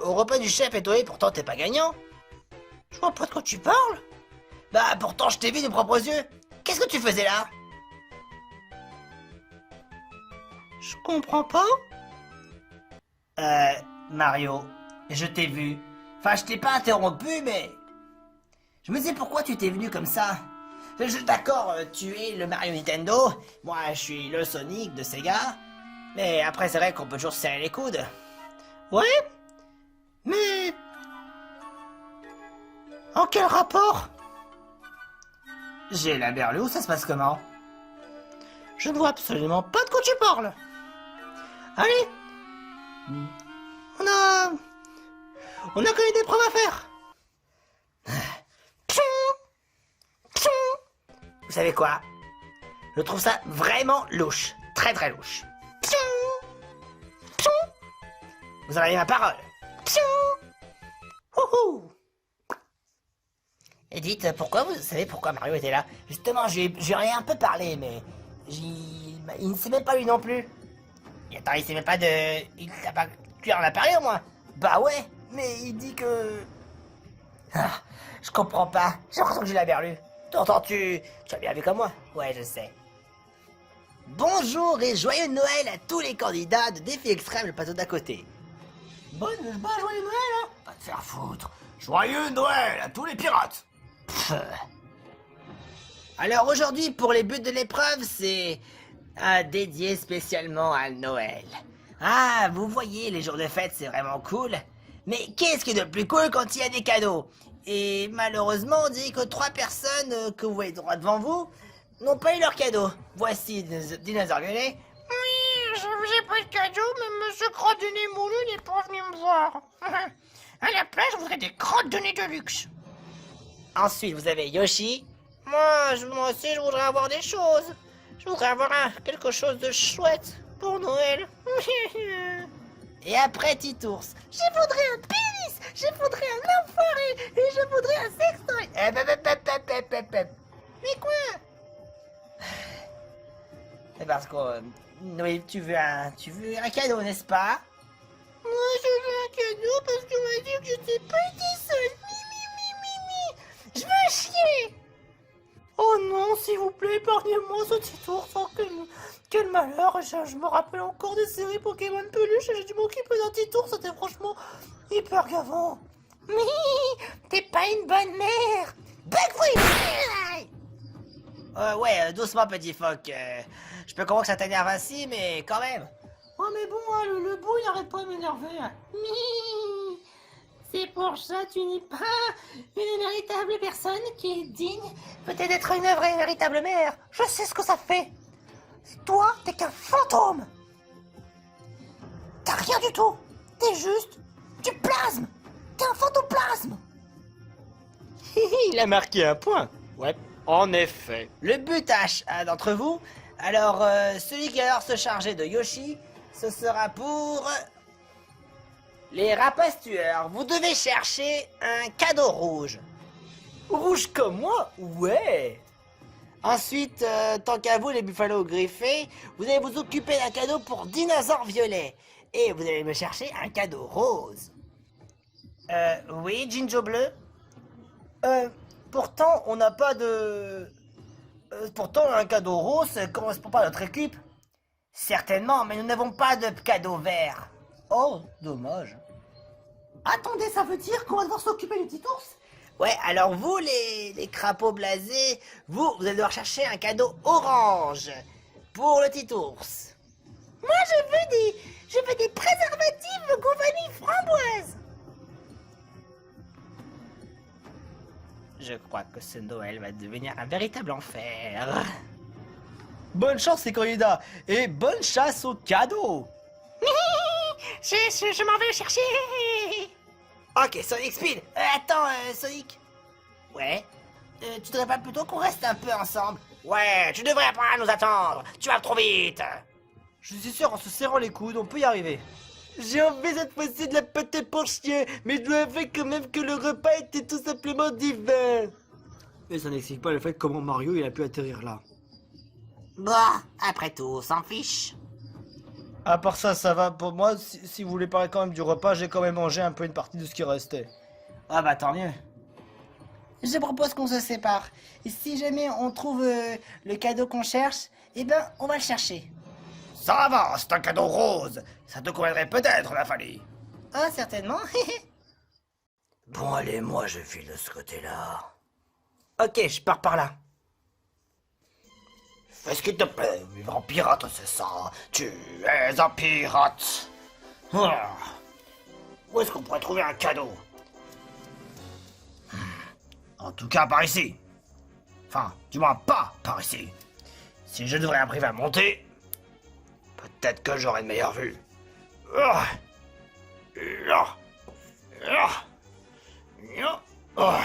au repas du chef étoilé, pourtant t'es pas gagnant? Je vois pas de quoi tu parles. Bah pourtant je t'ai vu de mes propres yeux. Qu'est-ce que tu faisais là? Je comprends pas. Mario, je t'ai vu. Enfin, je t'ai pas interrompu, mais... Je me disais pourquoi tu t'es venu comme ça. D'accord, tu es le Mario Nintendo, moi je suis le Sonic de Sega, mais après c'est vrai qu'on peut toujours se serrer les coudes. Ouais. Mais... En quel rapport? J'ai la berlue, ça se passe comment? Je ne vois absolument pas de quoi tu parles. Allez. On a quand même des preuves à faire. Vous savez quoi? Je trouve ça vraiment louche. Très très louche. Vous en avez ma parole. Wouhou. Et dites, pourquoi vous savez pourquoi Mario était là? Justement, j'ai rien un peu parlé, mais... il ne sait même pas lui non plus. Et attends, il sait même pas de... Tu en as parlé au moins? Bah ouais, mais il dit que... Ah, je comprends pas. J'ai l'impression que j'ai la berlue. T'entends, tu as bien vu comme moi? Ouais, je sais. Bonjour et joyeux Noël à tous les candidats de Défi Extrême, le plateau d'à côté. Joyeux Noël, hein. Pas te faire foutre. Joyeux Noël à tous les pirates. Alors aujourd'hui, pour les buts de l'épreuve, c'est dédié spécialement à Noël. Ah, vous voyez, les jours de fête, c'est vraiment cool. Mais qu'est-ce qui est de plus cool quand il y a des cadeaux? Et malheureusement, on dit que 3 personnes que vous voyez droit devant vous n'ont pas eu leur cadeau. Voici Dinosaure Violet. Oui, j'ai pas de cadeau, mais Monsieur Crotte de Nez Moulu n'est pas venu me voir. À la place, je voudrais des crottes de nez de luxe. Ensuite, vous avez Yoshi. Moi aussi, je voudrais avoir des choses. Je voudrais avoir quelque chose de chouette pour Noël. Et après, Titours. Je voudrais un pénis, je voudrais un enfoiré, et je voudrais un sextoy. Mais quoi? C'est parce que oui, tu veux un cadeau, n'est-ce pas? Moi, je veux un cadeau parce qu'on m'a dit que je n'étais pas été seule. Je veux chier. Oh non, s'il vous plaît, épargnez-moi ce petit tour. Quel malheur. Je me rappelle encore des séries Pokémon Peluche et j'ai dû m'occuper d'un petit tour. C'était franchement hyper gavant. Mais t'es pas une bonne mère. Ouais, doucement, petit phoque. Je peux comprendre que ça t'énerve ainsi, mais quand même. Oh mais bon, hein, le bout il arrête pas de m'énerver. C'est pour ça que tu n'es pas une véritable personne qui est digne peut-être d'être une vraie véritable mère. Je sais ce que ça fait. Toi, t'es qu'un fantôme. T'as rien du tout. T'es juste du plasme. T'es un phantoplasme. Il a marqué un point. Ouais, en effet. Le but d'entre vous. Alors, celui qui va se charger de Yoshi, ce sera pour... les rapaces tueurs. Vous devez chercher un cadeau rouge. Rouge comme moi? Ouais. Ensuite, tant qu'à vous, les buffalos griffés, vous allez vous occuper d'un cadeau pour Dinosaure Violet. Et vous allez me chercher un cadeau rose. Oui, Jinjo Bleu? Pourtant, on n'a pas de... pourtant, un cadeau rose, ça correspond pas à notre équipe. Certainement, mais nous n'avons pas de cadeau vert. Oh, dommage. Attendez, ça veut dire qu'on va devoir s'occuper du petit ours? Ouais, alors vous, les crapauds blasés, vous allez devoir chercher un cadeau orange pour le petit ours. Moi, je veux des préservatifs Gouvani framboise. Je crois que ce Noël va devenir un véritable enfer. Bonne chance les candidats et bonne chasse aux cadeaux. Je m'en vais le chercher. Ok, Sonic Speed. Attends, Sonic. Ouais. Tu devrais pas plutôt qu'on reste un peu ensemble? Ouais, tu devrais pas nous attendre. Tu vas trop vite. Je suis sûr, en se serrant les coudes, on peut y arriver. J'ai envie cette fois-ci de la pâté pour chien, mais je dois avouer quand même que le repas était tout simplement divin. Mais ça n'explique pas le fait comment Mario il a pu atterrir là. Bah, après tout, on s'en fiche. À part ça, ça va pour moi. Si vous voulez parler quand même du repas, j'ai quand même mangé un peu une partie de ce qui restait. Ah bah tant mieux. Je propose qu'on se sépare. Et si jamais on trouve le cadeau qu'on cherche, eh ben, on va le chercher. Ça va, c'est un cadeau rose. Ça te conviendrait peut-être, la famille. Ah, certainement. Bon, allez, moi je file de ce côté-là. Ok, je pars par là. Fais ce qu'il te plaît, vivre en pirate, c'est ça. Tu es un pirate. Ah. Où est-ce qu'on pourrait trouver un cadeau? En tout cas, par ici. Enfin, du moins pas par ici. Si je devrais arriver à monter, peut-être que j'aurai une meilleure vue. Ah. Ah. Ah. Ah. Ah.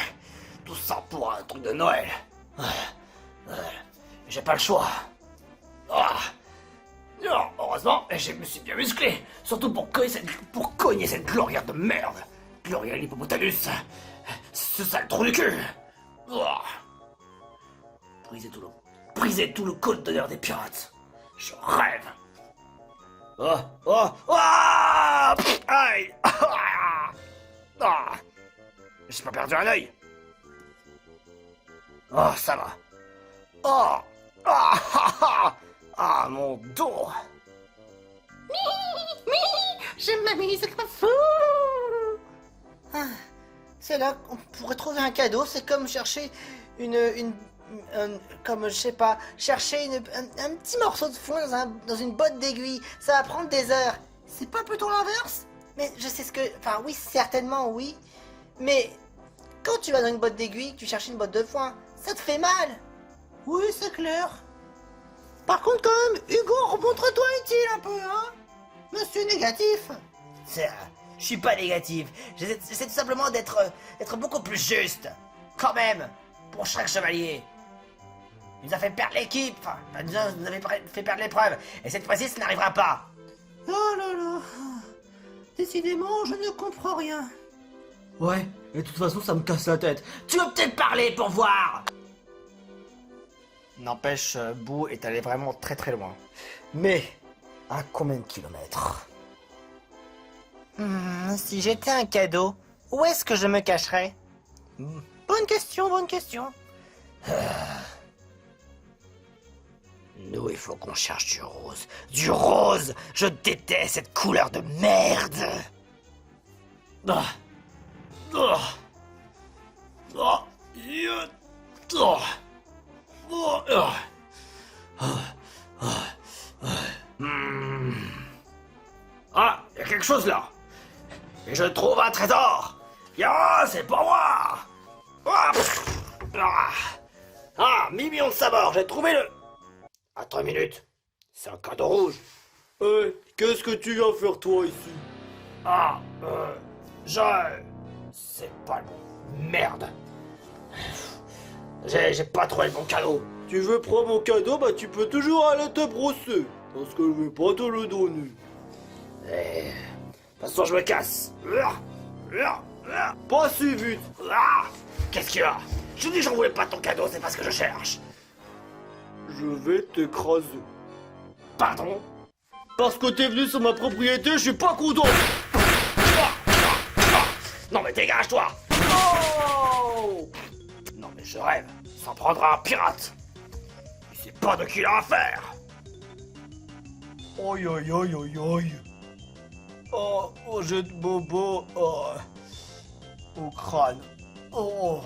Tout ça pour un truc de Noël. Ah. Ah. J'ai pas le choix. Ah. Ah. Heureusement, je me suis bien musclé. Surtout pour cogner cette Gloria de merde. Gloria l'hippopotamus. Ce sale trou du cul. Ah. Briser tout le code d'honneur des pirates. Je rêve. Oh, oh, ah, aïe, ah, ah. J'ai pas perdu un œil. Oh, ça va. Oh, ah, ah, ah, ah, mon dos. Je m'amuse comme un fou. C'est là qu'on pourrait trouver un cadeau. C'est comme chercher comme je sais pas, chercher un petit morceau de foin dans une botte d'aiguille. Ça va prendre des heures. C'est pas plutôt l'inverse? Mais je sais ce que... Enfin oui, certainement oui. Mais quand tu vas dans une botte d'aiguille, tu cherches une botte de foin, ça te fait mal. Oui, c'est clair. Par contre quand même, Hugo, remontre-toi utile un peu, hein? Monsieur négatif. Je suis pas négatif. J'essaie tout simplement d'être beaucoup plus juste. Quand même, pour chaque chevalier. Il nous a fait perdre l'équipe. Enfin, il nous a fait perdre l'épreuve. Et cette fois-ci, ça n'arrivera pas. Oh là là. Décidément, je ne comprends rien. Ouais, et de toute façon, ça me casse la tête. Tu veux peut-être parler pour voir. N'empêche, Boo est allé vraiment très très loin. Mais, à combien de kilomètres? Si j'étais un cadeau, où est-ce que je me cacherais? Bonne question, bonne question. Nous, il faut qu'on cherche du rose. Du rose! Je déteste cette couleur de merde! Ah. Ah. Ah. Yeah. Ah. Oh. Ah. Ah. Ah. Ah. Ah, il y a quelque chose là! Et je trouve un trésor! Ya, c'est pour moi! Ah. Ah. Ah, 1 million de sabords, j'ai trouvé le... Attends une minute, c'est un cadeau rouge. Qu'est-ce que tu viens faire toi ici? Ah, c'est pas le bon. Merde. J'ai pas trouvé le bon cadeau. Tu veux prendre mon cadeau, bah tu peux toujours aller te brosser. Parce que je vais pas te le donner. De toute façon, je me casse. Pas si vite. Qu'est-ce qu'il y a? Je dis que j'en voulais pas ton cadeau, c'est pas ce que je cherche. Je vais t'écraser. Pardon? Parce que t'es venu sur ma propriété, je suis pas content. Non mais dégage-toi. Oh! Non mais je rêve, s'en prendra un pirate. Il sait pas de qui il a affaire. Oi oi oi oi oi. Oh, j'ai de bobo. Oh. Au crâne. Oh.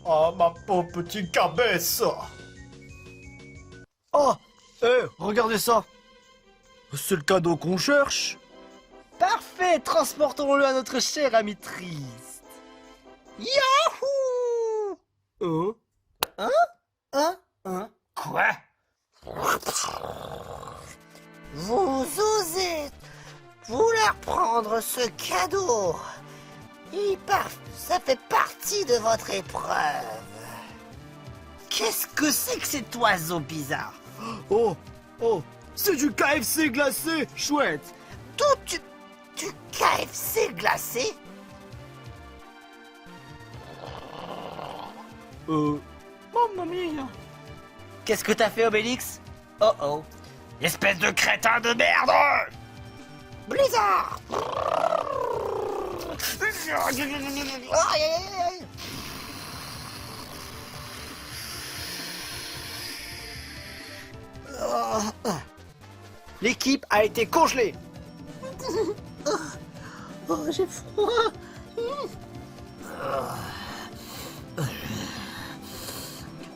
Ah, ma pauvre petite cabesse. Oh, regardez ça. C'est le cadeau qu'on cherche. Parfait, transportons-le à notre cher ami triste. Yahoo! Quoi? Vous osez vouloir prendre ce cadeau. Ça fait partie de votre épreuve. Qu'est-ce que c'est que cet oiseau bizarre? Oh, c'est du KFC glacé, chouette. Du KFC glacé? Mamma mia. Qu'est-ce que t'as fait, Obélix? Oh oh. Espèce de crétin de merde! Blizzard. Aïe, aïe, aïe. L'équipe a été congelée. Oh, j'ai froid.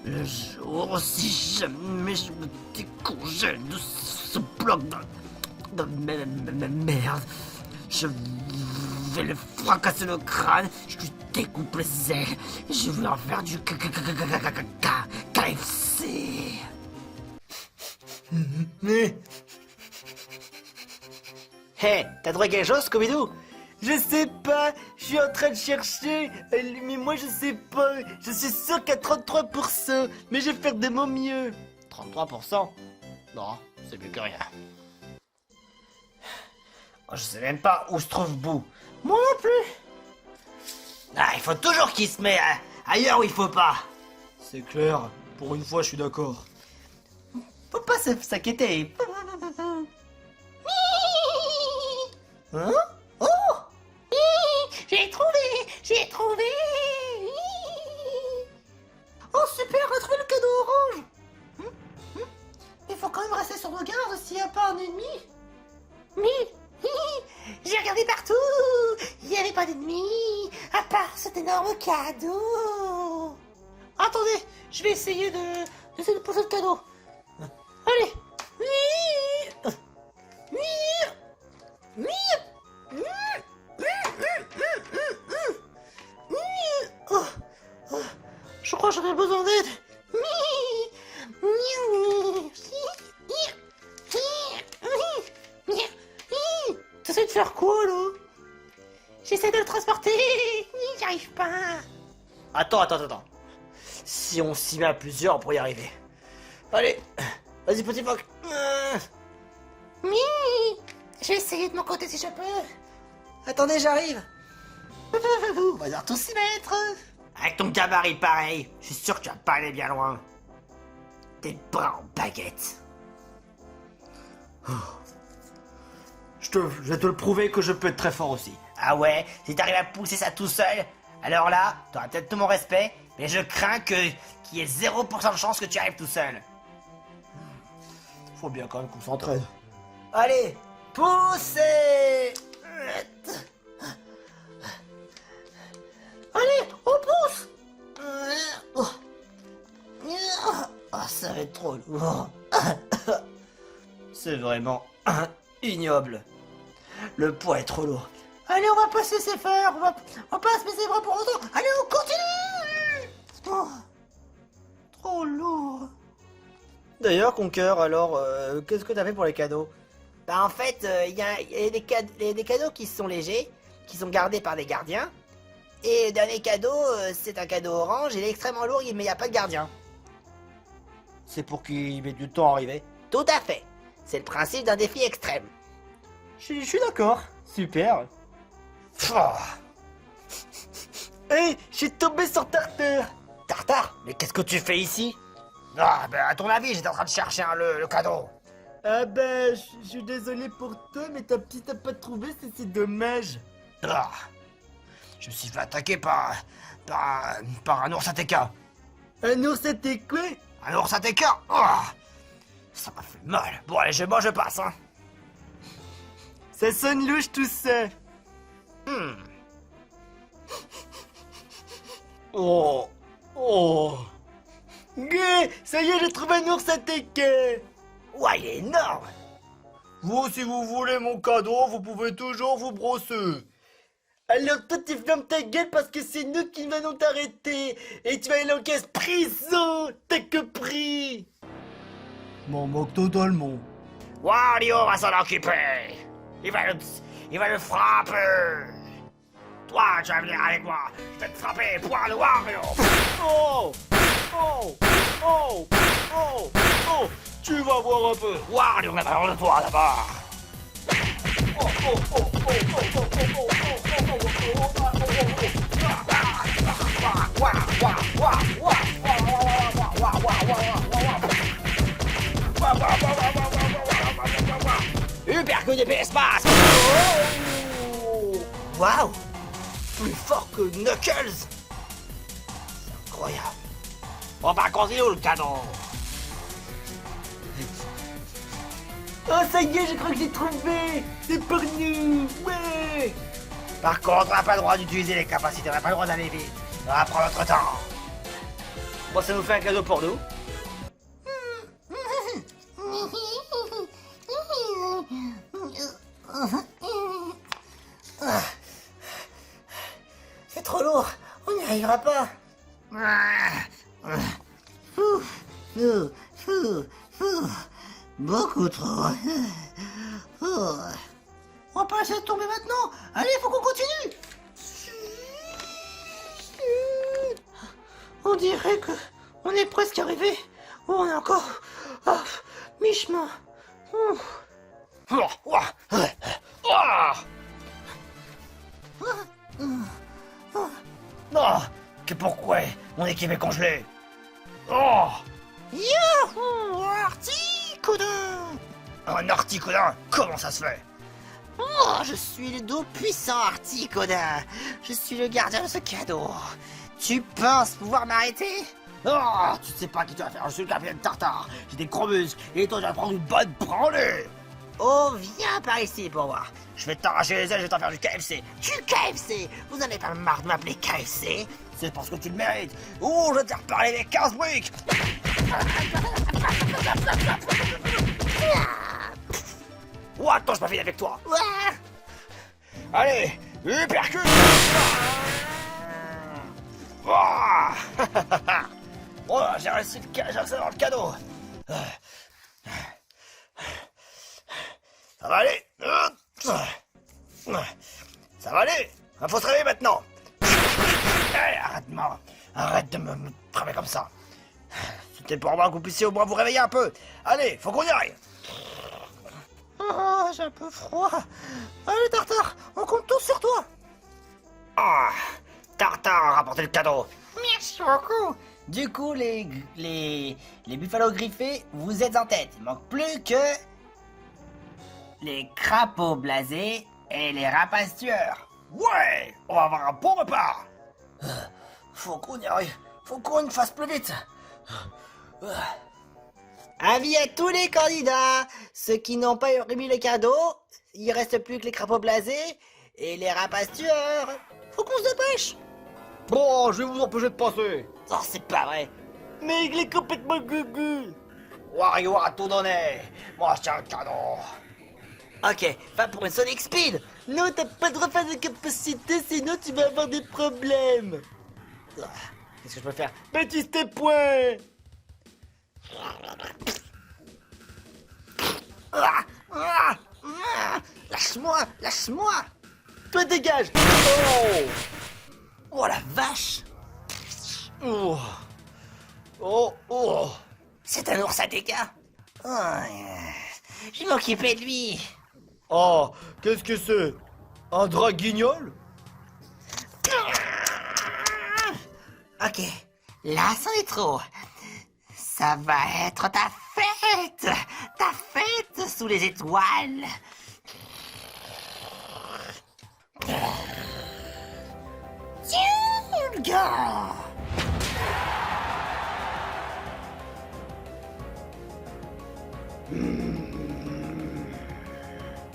Le jour, si jamais je me décongèle de ce bloc de merde, je vais le fracasser le crâne, je lui découpe les ailes, et je vais en faire du KFC. Mais... Hé, t'as trouvé quelque chose, Scooby-Doo? Je sais pas, je suis en train de chercher, mais moi je sais pas, je suis sûr qu'à 33%, mais je vais faire de mon mieux. 33%? Non, c'est mieux que rien. Oh, je sais même pas où se trouve Boo. Moi non plus. Ah, il faut toujours qu'il se mette ailleurs où il faut pas. C'est clair, pour une fois je suis d'accord. Faut pas s'inquiéter. Hein? Oh! J'ai trouvé. Oh super, on a trouvé le cadeau orange. Il faut quand même rester sur nos gardes s'il n'y a pas un ennemi. Mais j'ai regardé partout, il n'y avait pas d'ennemi, à part cet énorme cadeau. Attendez, je vais essayer de poser le cadeau. Allez. Je crois que j'aurais besoin d'aide. T'essaies de faire quoi là? J'essaie de le transporter. J'y arrive pas. Attends. Si on s'y met à plusieurs, on pourrait y arriver. Allez, vas-y petit phoque. Je vais essayer de mon côté si je peux. Attendez, j'arrive. On va devoir tous s'y mettre. Avec ton gabarit pareil, je suis sûr que tu vas pas aller bien loin. Tes bras en baguette. Je vais te le prouver que je peux être très fort aussi. Ah ouais, si t'arrives à pousser ça tout seul, alors là, t'auras peut-être tout mon respect, mais je crains qu'il y ait 0% de chance que tu arrives tout seul. Faut bien quand même qu'on s'entraide. Allez, poussez! Allez, on pousse. Oh, ça va être trop lourd. C'est vraiment ignoble. Le poids est trop lourd. Allez, on va pas se laisser faire. On passe mes ses bras pour autant. Allez, on continue. Oh, trop lourd. D'ailleurs, Conker, alors, qu'est-ce que t'as fait pour les cadeaux? Bah en fait, il y a des cadeaux qui sont légers, qui sont gardés par des gardiens. Et le dernier cadeau, c'est un cadeau orange, il est extrêmement lourd, mais il n'y a pas de gardien. C'est pour qu'il mette du temps à arriver. Tout à fait. C'est le principe d'un défi extrême. Je suis d'accord. Super. Hé, je suis tombé sur Tartare. Tartare, mais qu'est-ce que tu fais ici? Ah, ben à ton avis, j'étais en train de chercher le cadeau. Ah ben, je suis désolé pour toi, mais ta petite a pas trouvé, c'est dommage. Ah, je me suis fait attaquer par un ours ATK. Un ours c'était quoi? Un ours ATK. Ah, ça m'a fait mal. Bon allez, je passe, hein. Ça sonne louche tout ça. Oh. Ça y est, j'ai trouvé un ours ATK. Ouais, il est énorme. Vous, si vous voulez mon cadeau, vous pouvez toujours vous brosser. Alors toi, tu fermes ta gueule parce que c'est nous qui allons t'arrêter. Et tu vas aller en caisse prison. T'as que pris. M'en moque totalement. Wario va s'en occuper. Il va le frapper. Toi, tu vas venir avec moi. Je vais te frapper, point de Wario. Oh, tu vas voir un peu. Wario, on va parler de toi d'abord. Hypercule d'épée espace. Oh! Waouh! Plus fort que Knuckles! C'est incroyable. Bon bah continue le canon! Oh, ça y est, je crois que j'ai trouvé. C'est pour nous. Ouais. Par contre, on n'a pas le droit d'utiliser les capacités, on n'a pas le droit d'aller vite. On va prendre notre temps. Bon, ça nous fait un cadeau pour nous. C'est trop lourd. On n'y arrivera pas. Beaucoup trop. On va pas laisser tomber maintenant. Allez, faut qu'on continue. On dirait que on est presque arrivé. Oh, on est encore mi-chemin. Non, que pourquoi mon équipe est congelée? Oh! Youhou, Articodin. Un Articodin? Comment ça se fait? Oh, je suis le dos puissant Articodin. Je suis le gardien de ce cadeau. Tu penses pouvoir m'arrêter? Oh, tu sais pas qui tu vas faire, je suis le capitaine Tartare. J'ai des gros muscles et toi tu vas prendre une bonne branlée. Oh, viens par ici pour voir. Je vais t'arracher les ailes, je vais t'en faire du KFC. Du KFC. Vous en avez pas marre de m'appeler KFC? C'est parce que tu le mérites. Oh, je vais te faire parler des 15 briques. Oh, attends, je pas fini avec toi. Ouais. Allez, hypercule. Oh, j'ai réussi dans le cadeau. Ça va aller. Ça va aller. Il faut se réveiller maintenant. Allez, arrête de me travailler comme ça. C'était pour moi que vous puissiez au moins vous réveiller un peu. Allez, faut qu'on y aille. Oh, j'ai un peu froid. Allez, Tartare, on compte tous sur toi. Ah, Tartare a rapporté le cadeau. Merci beaucoup. Du coup, les buffalo griffés, vous êtes en tête. Il manque plus que les crapauds blasés et les rapaces tueurs. Ouais, on va avoir un bon repas. Faut qu'on y arrive. Faut qu'on fasse plus vite. Avis à tous les candidats. Ceux qui n'ont pas remis le cadeau, il reste plus que les crapauds blasés et les rapaces tueurs. Faut qu'on se dépêche. Bon, je vais vous empêcher de passer. Oh, c'est pas vrai. Mais il est complètement gugu. Wario a tout donné. Moi, je tiens le cadeau. Ok, va pour une Sonic Speed. Non, t'as pas le droit de faire de capacité, sinon tu vas avoir des problèmes. Qu'est-ce que je peux faire? Baptiste tes poings. Lâche-moi, lâche-moi. Toi, dégage. Oh la vache. Oh. Oh, oh. C'est un ours à dégâts. Je vais m'occuper de lui. Oh, qu'est-ce que c'est? Un draguignol? Ok, là, c'en est trop. Ça va être ta fête. Ta fête sous les étoiles. Tiens,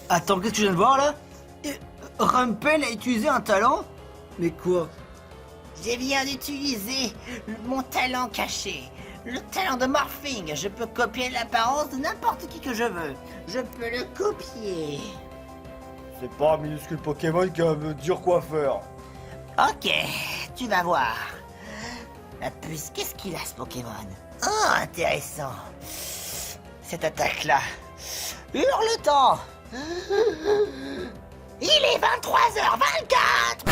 Attends, qu'est-ce que je viens de voir là? Rumpel a utilisé un talent? Mais quoi? je viens d'utiliser mon talent caché. Le talent de morphing. Je peux copier l'apparence de n'importe qui que je veux. Je peux le copier. C'est pas un minuscule Pokémon qui va me dire quoi faire. Ok, tu vas voir. La puce, qu'est-ce qu'il a ce Pokémon? Oh, intéressant. Cette attaque-là. Hurle-temps. Il est 23h24.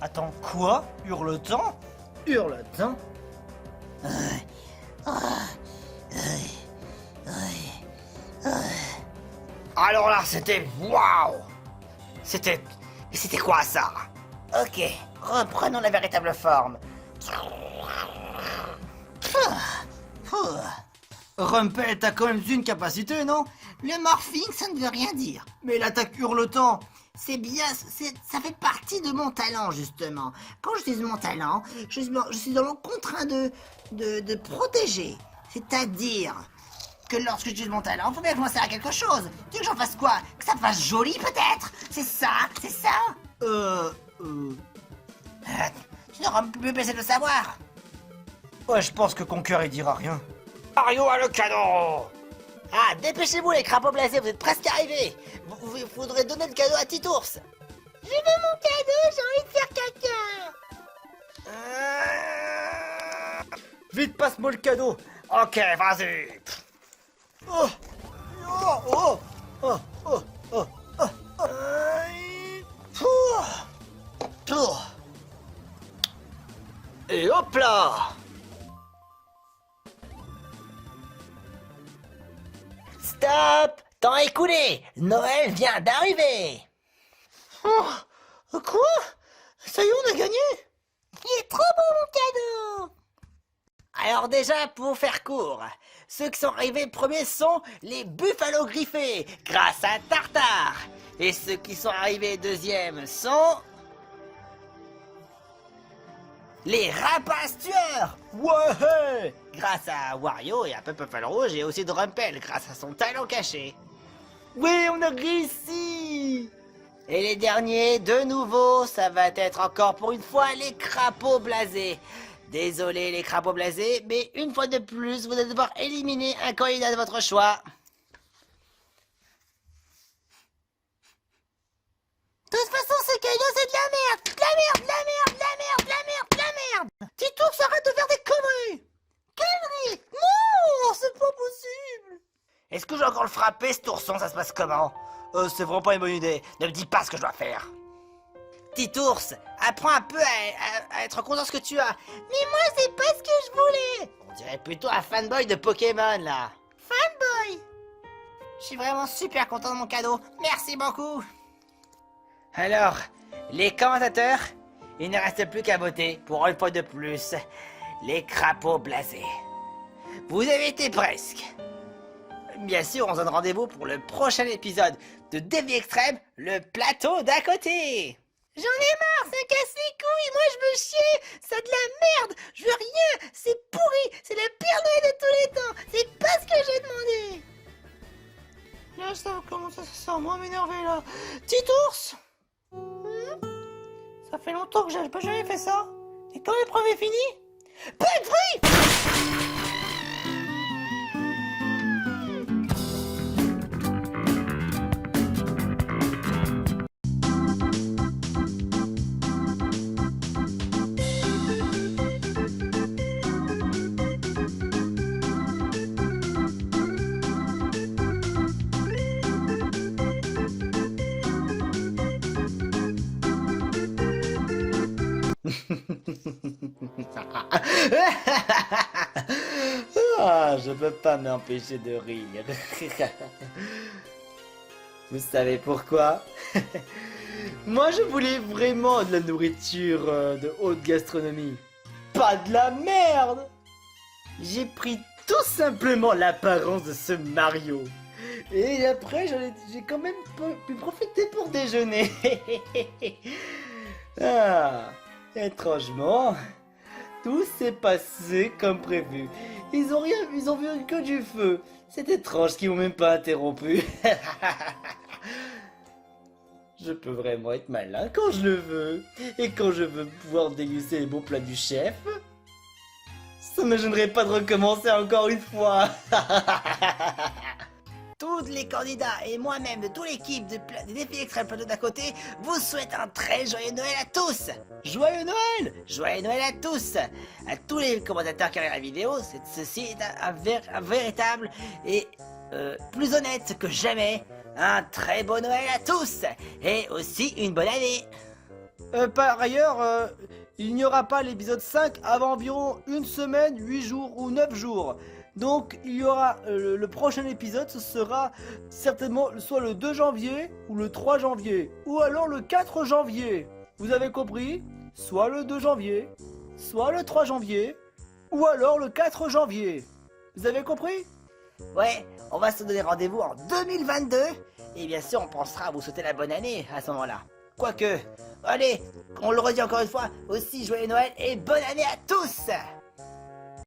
Attends, quoi? Hurle-temps? Hurle-temps? Alors là, c'était waouh! C'était quoi ça? Ok, reprenons la véritable forme. Rumpel, t'as quand même une capacité, non? Le morphing, ça ne veut rien dire. Mais l'attaque hurletant. C'est bien, ça fait partie de mon talent, justement. Quand j'utilise mon talent, je suis dans le contraint de protéger. C'est-à-dire que lorsque j'utilise mon talent, il faut bien que je m'en sers à quelque chose. Tu veux que j'en fasse quoi? Que ça me fasse joli, peut-être? C'est ça? Tu n'auras plus besoin de le savoir. Ouais, je pense que Conquer il dira rien. Mario a le cadeau! Ah, dépêchez-vous les crapauds blasés, vous êtes presque arrivés. Vous faudrait donner le cadeau à Titours. Je veux mon cadeau, j'ai envie de faire caca. Vite, passe-moi le cadeau. Ok, vas-y. Oh. Oh, oh, oh, oh, oh, oh, oh. Et hop là! Stop! Temps écoulé! Noël vient d'arriver! Oh, quoi? Ça y est, on a gagné? Il est trop beau mon cadeau! Alors déjà, pour faire court, ceux qui sont arrivés premiers sont les Buffalo Griffés, grâce à Tartare. Et ceux qui sont arrivés deuxièmes sont... les Rapaces Tueurs! Ouais! Grâce à Wario et à Buffalo Rouge et aussi Drumpel, grâce à son talent caché. Oui, on a réussi! Et les derniers, de nouveau, ça va être encore pour une fois les crapauds blasés. Désolé les crapauds blasés, mais une fois de plus, vous allez devoir éliminer un candidat de votre choix. De toute façon, ce cadeau, c'est de la merde! De la merde, de la merde, de la merde, de la merde, de la merde! Titours, arrête de faire des conneries! Conneries! Non, c'est pas possible! Est-ce que je vais encore le frapper, cet ourson? Ça se passe comment? C'est vraiment pas une bonne idée. Ne me dis pas ce que je dois faire. Titours, apprends un peu à être content de ce que tu as. Mais moi, c'est pas ce que je voulais. On dirait plutôt un fanboy de Pokémon, là. Fanboy? Je suis vraiment super content de mon cadeau. Merci beaucoup. Alors, les commentateurs, il ne reste plus qu'à voter pour une fois de plus les crapauds blasés. Vous avez été presque. Bien sûr, on se donne rendez-vous pour le prochain épisode de Défi Extrême, le plateau d'à côté. J'en ai marre, ça casse les couilles, moi je veux chier, c'est de la merde, je veux rien, c'est pourri, c'est le pire Noël de tous les temps, c'est pas ce que j'ai demandé. Là, ça commence à se sentir moins m'énerver, là. Titours! Ça fait longtemps que j'ai pas jamais fait ça. Et quand l'épreuve est finie, pas de bruit! Ah, je peux pas m'empêcher de rire. Vous savez pourquoi? Moi, je voulais vraiment de la nourriture de haute gastronomie. Pas de la merde! J'ai pris tout simplement l'apparence de ce Mario. Et après, j'ai quand même pu profiter pour déjeuner. Ah, étrangement, tout s'est passé comme prévu. Ils ont vu que du feu. C'est étrange qu'ils m'ont même pas interrompu. Je peux vraiment être malin quand je le veux. Et quand je veux pouvoir déguster les bons plats du chef, ça me gênerait pas de recommencer encore une fois. Tous les candidats et moi-même de toute l'équipe des défis extrêmes plateau d'à côté vous souhaite un très joyeux Noël à tous. Joyeux Noël! Joyeux Noël à tous. À tous les commentateurs qui regardent la vidéo, ceci est un véritable et plus honnête que jamais. Un très beau Noël à tous et aussi une bonne année. Par ailleurs, il n'y aura pas l'épisode 5 avant environ une semaine, 8 jours ou 9 jours. Donc il y aura le prochain épisode, ce sera certainement soit le 2 janvier ou le 3 janvier ou alors le 4 janvier. Vous avez compris? Soit le 2 janvier, soit le 3 janvier ou alors le 4 janvier. Vous avez compris? Ouais, on va se donner rendez-vous en 2022. Et bien sûr, on pensera à vous souhaiter la bonne année à ce moment-là. Quoique, allez, on le redit encore une fois, aussi joyeux Noël et bonne année à tous!